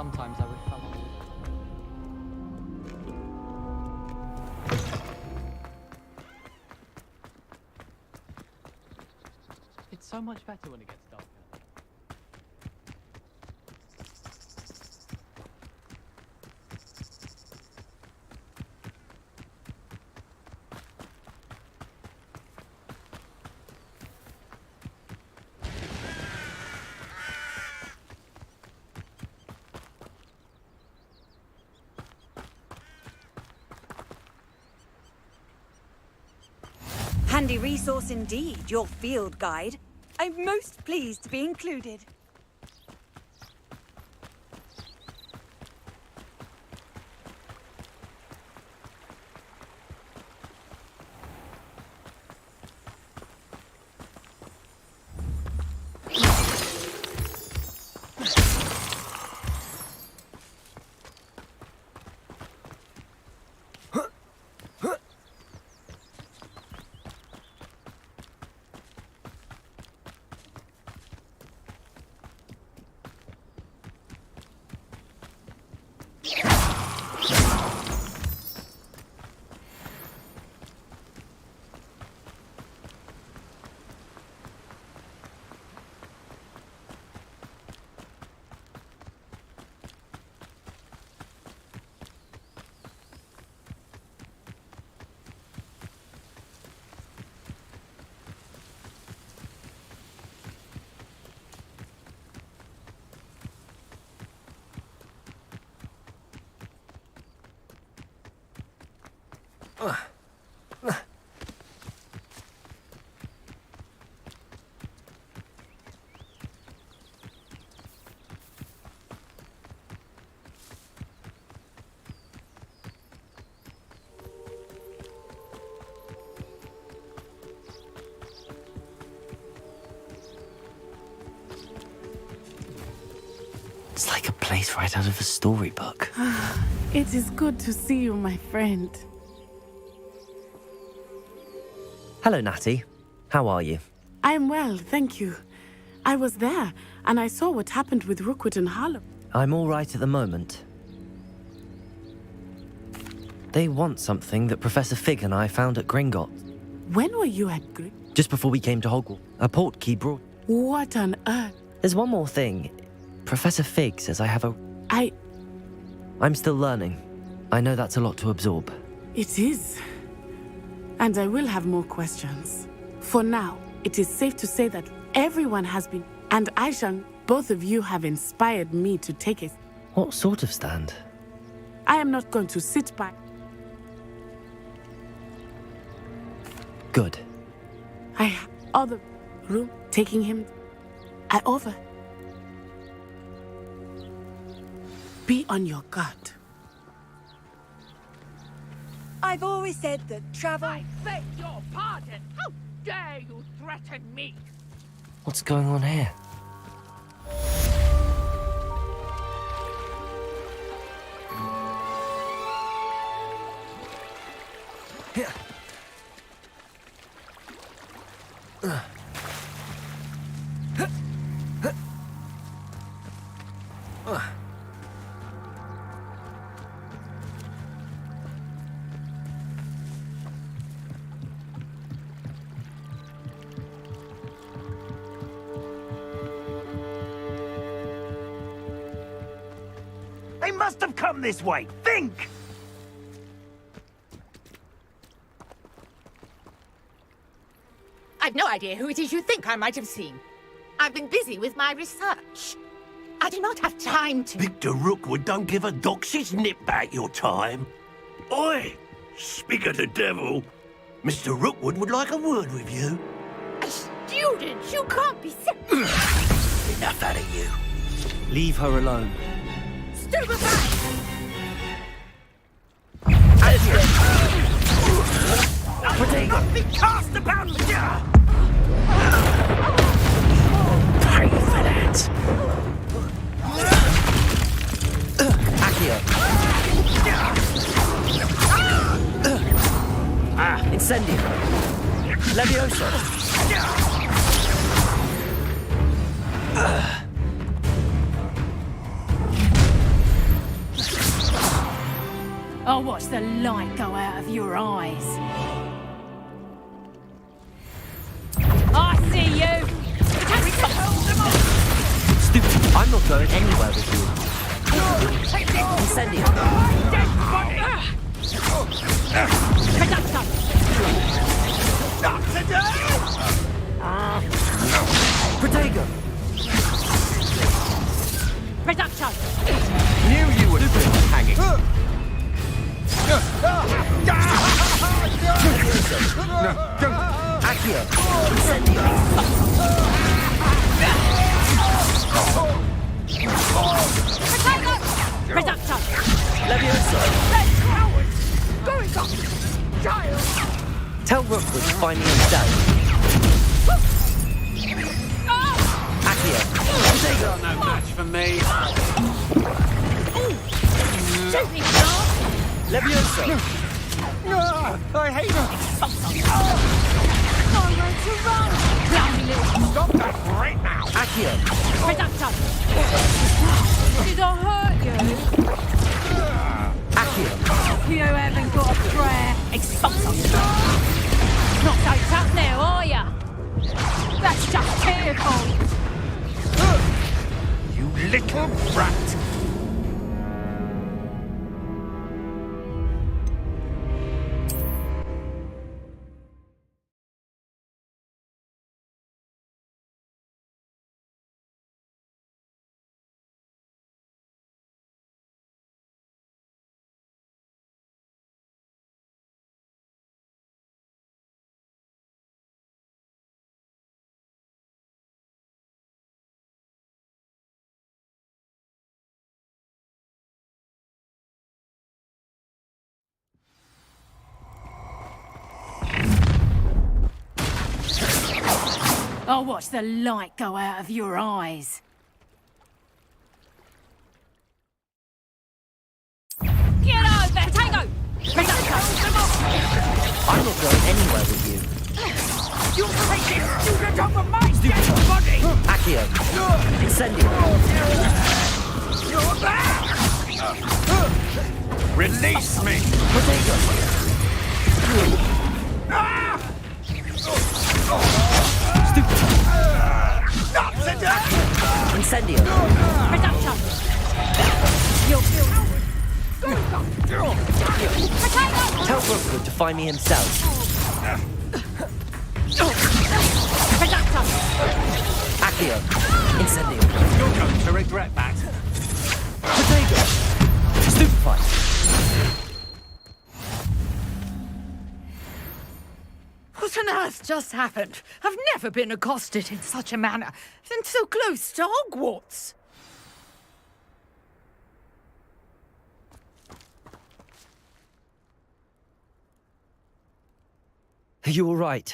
Sometimes I wish someone... It's so much better when it gets darker. Handy resource indeed, your field guide. I'm most pleased to be included. It's like a place right out of a storybook. It is good to see you, my friend. Hello, Natty. How are you? I'm well, thank you. I was there, and I saw what happened with Rookwood and Harlow. I'm all right at the moment. They want something that Professor Fig and I found at Gringotts. When were you at Gring? Just before we came to Hogwarts. A portkey brought... What on earth? There's one more thing. Professor Fig says I have a... I'm still learning. I know that's a lot to absorb. It is. And I will have more questions. For now, it is safe to say that everyone has been... And Aishan, both of you have inspired me to take it. What sort of stand? I am not going to sit back. Good. I have all the room taking him. I over. Be on your guard. I've always said that travel... I beg your pardon! How dare you threaten me? What's going on here? They must have come this way. Think! I've no idea who it is you think I might have seen. I've been busy with my research. I do not have time to... Victor Rookwood don't give a doxy's nip back your time. Oi! Speak of the devil. Mr. Rookwood would like a word with you. A student? You can't be so... Enough out of you. Leave her alone. Stupefy! Must be cast about the jar! Pay for that. Accio. Incendio. Levioso. I'll watch the light go out of your eyes. I see you! Stupid. I'm not going anywhere with you. Incendio. Protego. Reduction! Knew you would hanging. No, don't. Accio. Incendio. Reduction! Levioso. Going up! Child! Tell Rookwood to find me himself. Accio. You're no match for me. Shoot me, Clark! Levioso. I hate it. Nowhere to run! Bloody little... Stop that right now. Accio. Reduction! Did I hurt you? Accio. You haven't got a prayer. Expulso! Not so tough now, are ya? That's just tearful! You little brat. I'll watch the light go out of your eyes. Get over, Tango! I'm not going anywhere with you. You'll take this student off of my dead body! Accio. Incendio. You're back! Release me. Protego. Stop the death. Incendio. Reduction! You'll feel... Potato! Tell Rookwood to find me himself. Reduction! Accio. Incendio. You're going to regret that. Protego. Stupefy. What on earth just happened? I've never been accosted in such a manner, and so close to Hogwarts. Are you all right?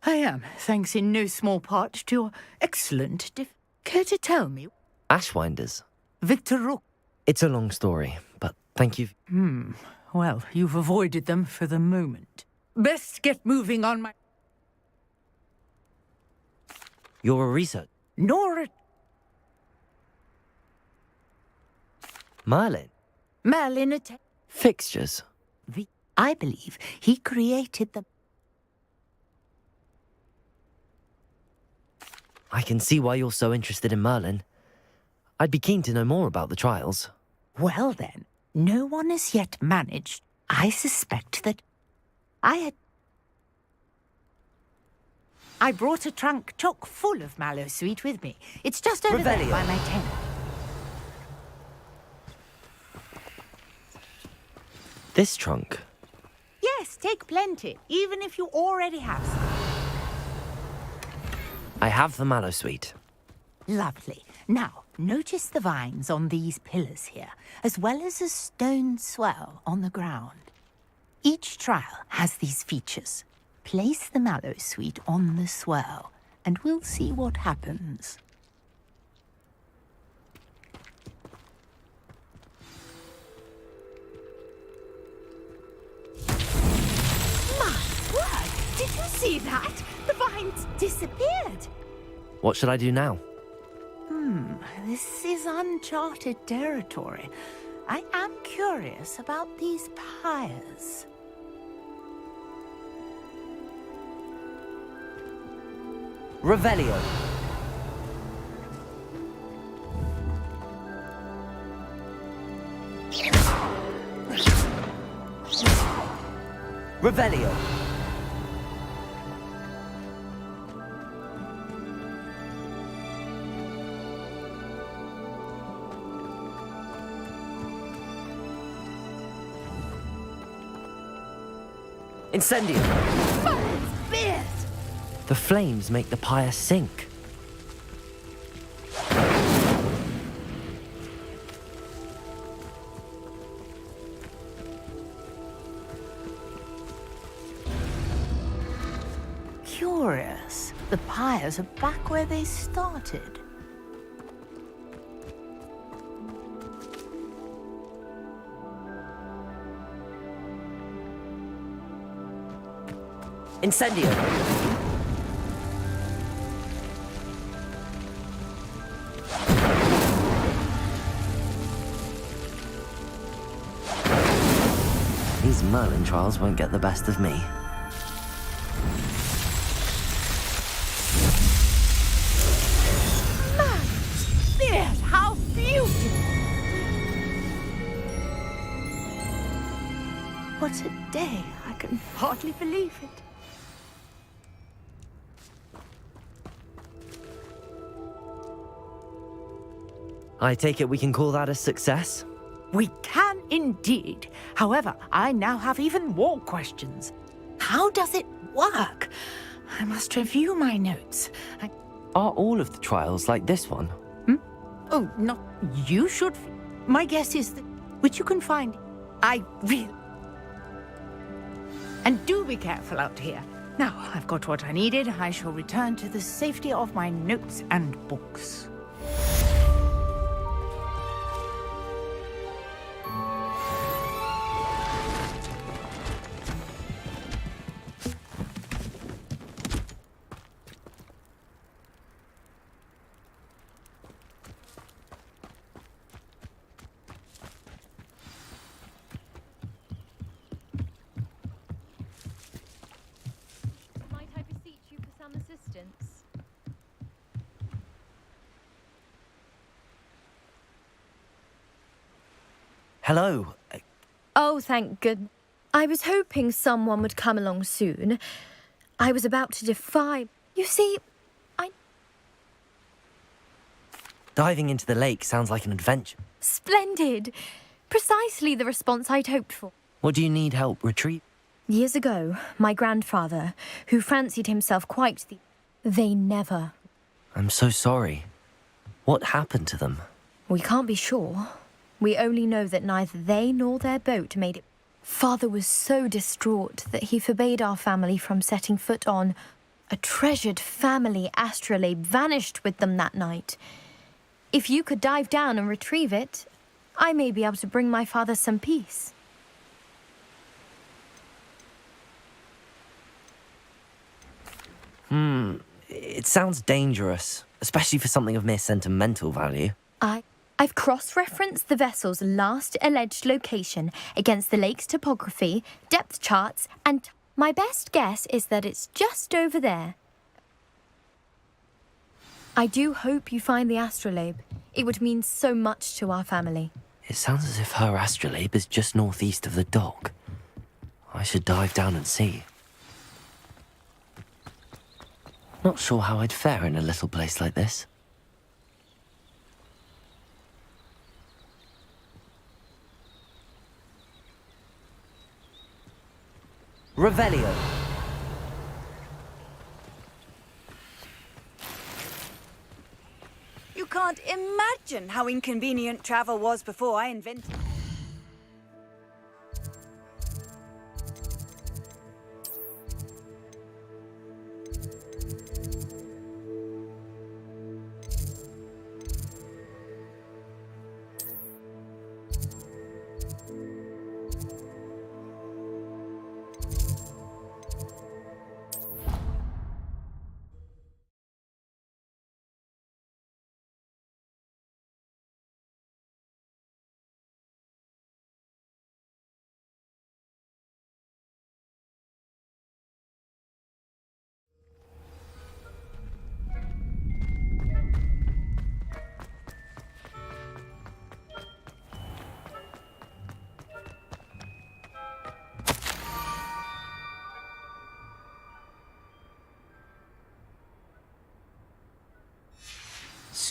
I am, thanks in no small part to your excellent Care to tell me? Ashwinders. Victor Rook. It's a long story, but thank you. Well, you've avoided them for the moment. Best get moving on my... You're a researcher. Nor a... Merlin. Merlin Fixtures. I believe he created them. I can see why you're so interested in Merlin. I'd be keen to know more about the trials. Well then, no one has yet managed. I suspect that I brought a trunk chock full of mallow sweet with me. It's just over there by my tent. This trunk? Yes, take plenty, even if you already have some. I have the mallow sweet. Lovely. Now, notice the vines on these pillars here, as well as a stone swell on the ground. Each trial has these features. Place the mallow sweet on the swell, and we'll see what happens. My word! Did you see that? The vines disappeared. What should I do now? This is uncharted territory. I am curious about these pyres. Revelio. Revelio. Incendio. Spears! The flames make the pyre sink. Curious. The pyres are back where they started. Incendio. These Merlin trials won't get the best of me. Spears, how beautiful! What a day. I can hardly believe it. I take it we can call that a success? We can indeed. However, I now have even more questions. How does it work? I must review my notes. Are all of the trials like this one? Oh, not you should. My guess is that which you can find. I really. And do be careful out here. Now, I've got what I needed. I shall return to the safety of my notes and books. Might I beseech you for some assistance? Hello. Oh, thank good. I was hoping someone would come along soon. I was about to defy. You see, Diving into the lake sounds like an adventure. Splendid! Precisely the response I'd hoped for. What do you need help retrieve? Years ago, my grandfather, who fancied himself quite the... They never. I'm so sorry. What happened to them? We can't be sure. We only know that neither they nor their boat made it. Father was so distraught that he forbade our family from setting foot on. A treasured family astrolabe vanished with them that night. If you could dive down and retrieve it, I may be able to bring my father some peace. It sounds dangerous, especially for something of mere sentimental value. I've cross-referenced the vessel's last alleged location against the lake's topography, depth charts, and my best guess is that it's just over there. I do hope you find the astrolabe. It would mean so much to our family. It sounds as if her astrolabe is just northeast of the dock. I should dive down and see. Not sure how I'd fare in a little place like this. Revelio. You can't imagine how inconvenient travel was before I invented it.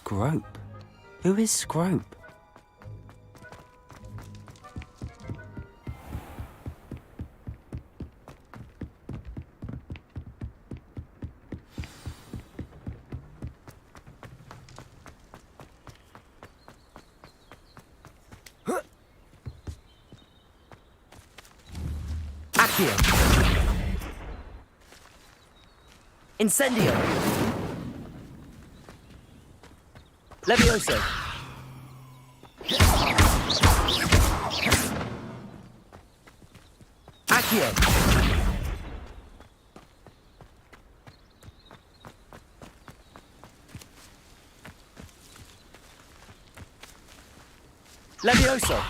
Scrope? Who is Scrope? Accio! Incendio! Levioso! Accio! Levioso!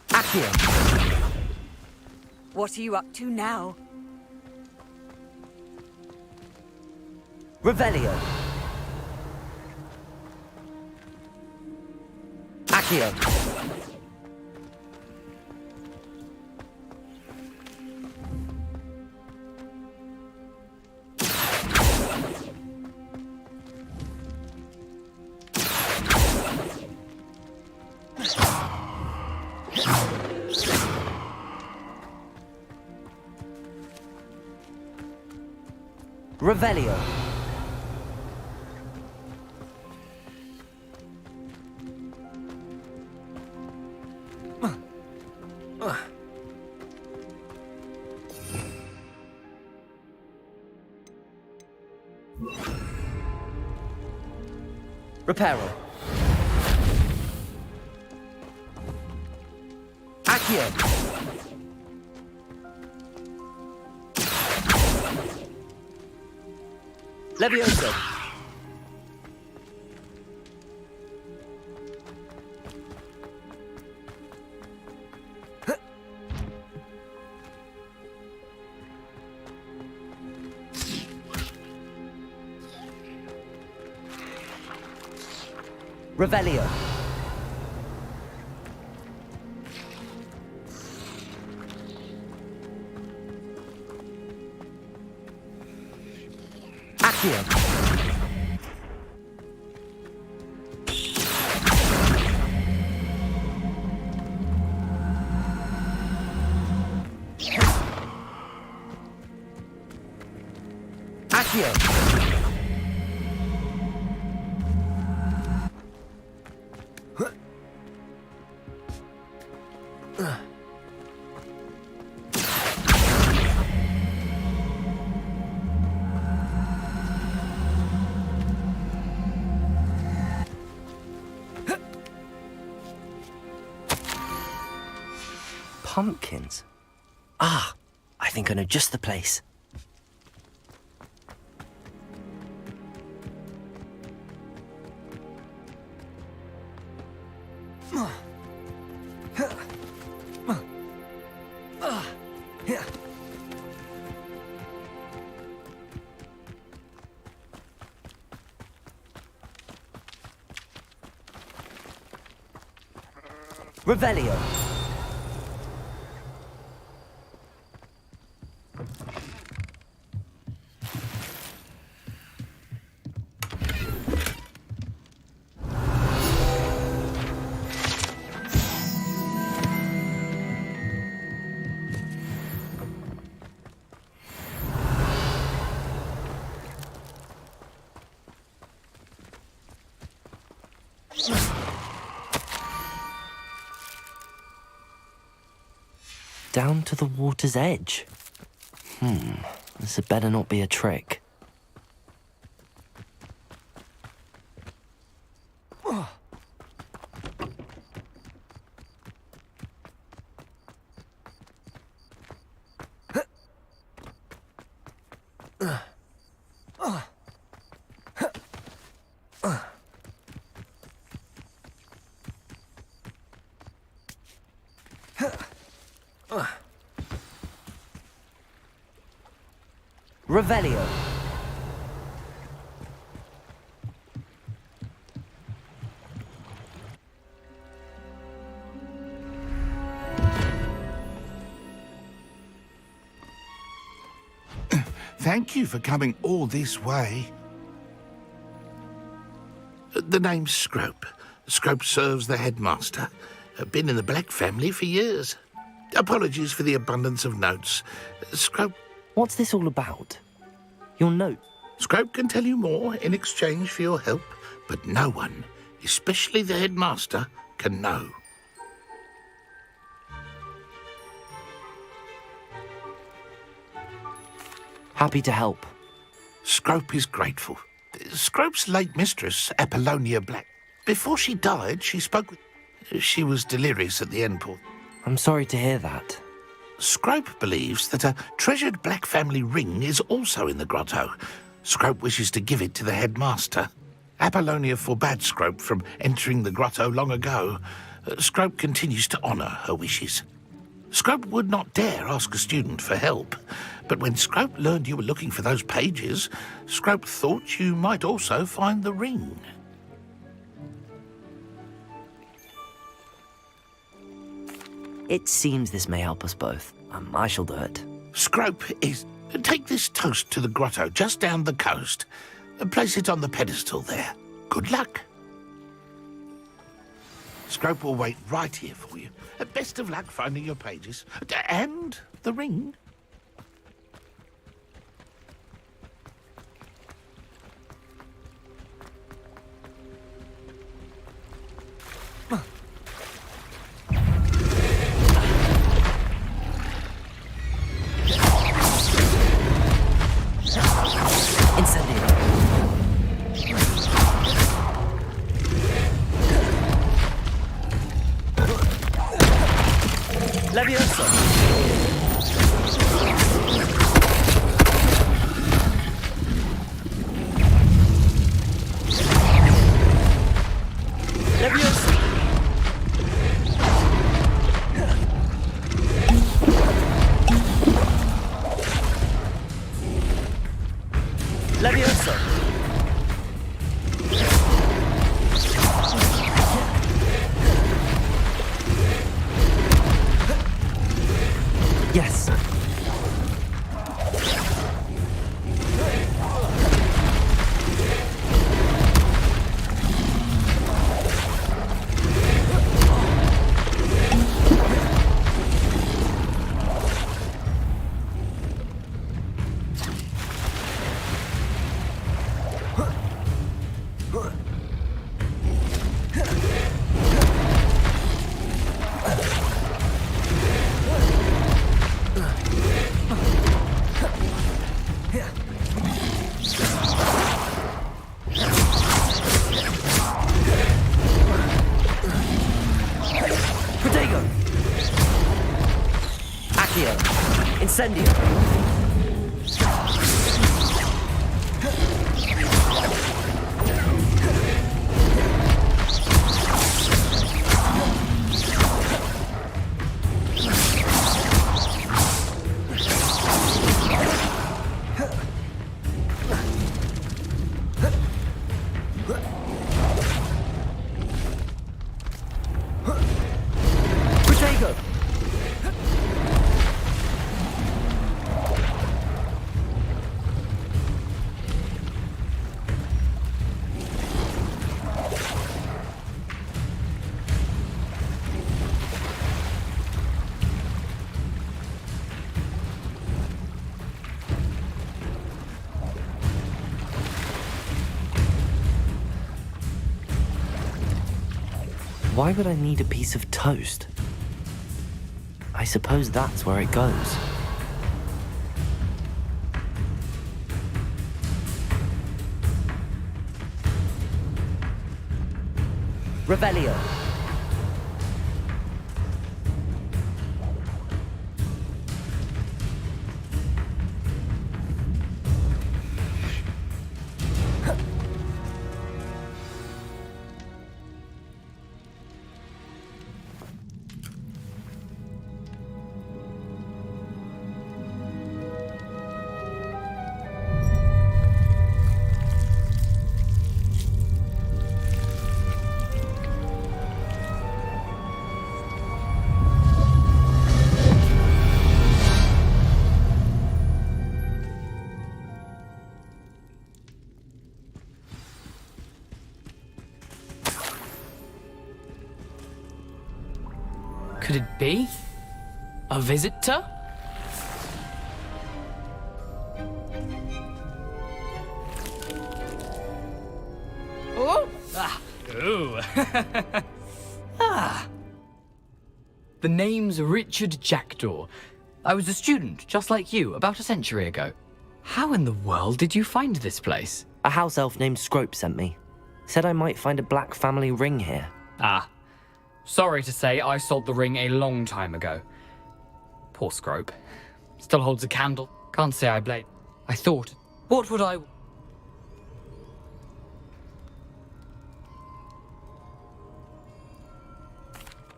Accio! What are you up to now? Revelio! Accio! Revelio! Reparo! Accio! Levioso! Revelio! Accio! Accio! Pumpkins? Ah, I think I know just the place. Revelio! Down to the water's edge. This had better not be a trick. Revelio. Thank you for coming all this way. The name's Scrope. Scrope serves the headmaster. Been in the Black family for years. Apologies for the abundance of notes. Scrope... What's this all about? Your note? Scrope can tell you more in exchange for your help, but no one, especially the headmaster, can know. Happy to help. Scrope is grateful. Scrope's late mistress, Apollonia Black. Before she died, she spoke with... She was delirious at the end port. I'm sorry to hear that. Scrope believes that a treasured Black family ring is also in the grotto. Scrope wishes to give it to the headmaster. Apollonia forbade Scrope from entering the grotto long ago. Scrope continues to honour her wishes. Scrope would not dare ask a student for help, but when Scrope learned you were looking for those pages, Scrope thought you might also find the ring. It seems this may help us both. I shall do it. Scrope is... Take this toast to the grotto just down the coast. Place it on the pedestal there. Good luck. Scrope will wait right here for you. Best of luck finding your pages. And the ring. Leviosa! Leviosa! Leviosa! Yes. Incendio! Protego! Why would I need a piece of toast? I suppose that's where it goes. Revelio. be? A visitor? Oh! Ooh. The name's Richard Jackdaw. I was a student, just like you, about a century ago. How in the world did you find this place? A house elf named Scrope sent me. Said I might find a black family ring here. Ah. Sorry to say, I sold the ring a long time ago. Poor Scrope. Still holds a candle. Can't say I blame. I thought, what would I...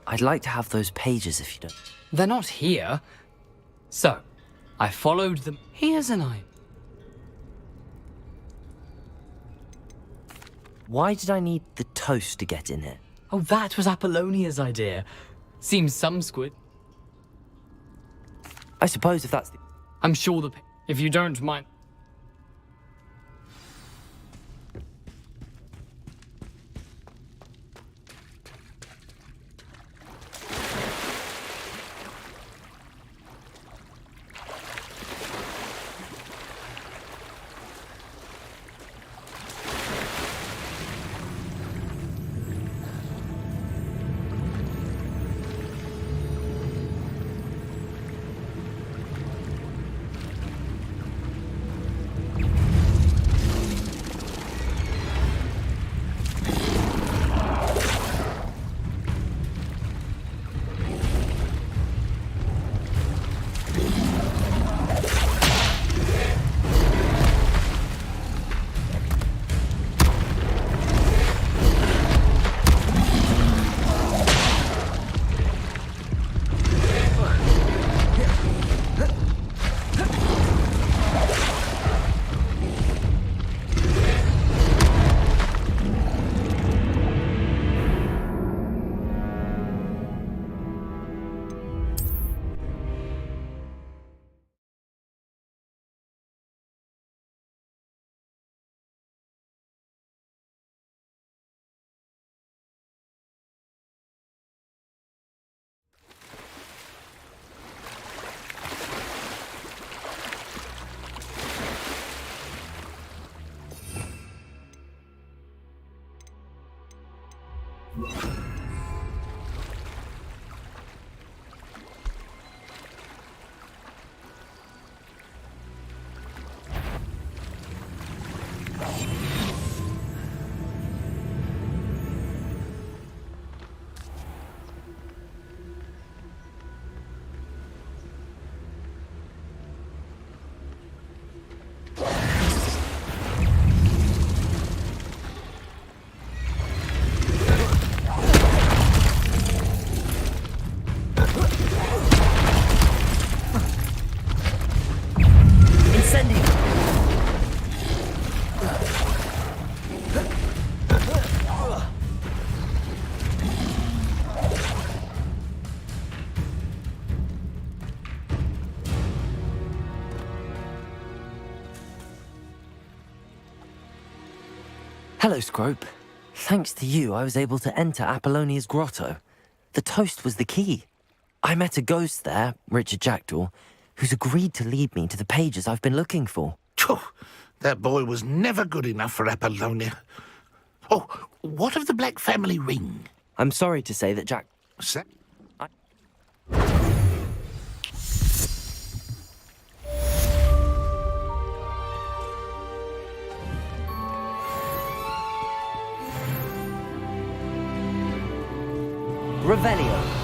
I'd like to have those pages if you don't. They're not here. So, I followed them. Here's an eye. Why did I need the toast to get in here? Oh, that was Apollonia's idea. Seems some squid. I suppose if that's the... I'm sure if you don't mind... Hello, Scrope. Thanks to you, I was able to enter Apollonia's grotto. The toast was the key. I met a ghost there, Richard Jackdaw, who's agreed to lead me to the pages I've been looking for. That boy was never good enough for Apollonia. Oh, what of the Black family ring? I'm sorry to say that Jack... Revelio.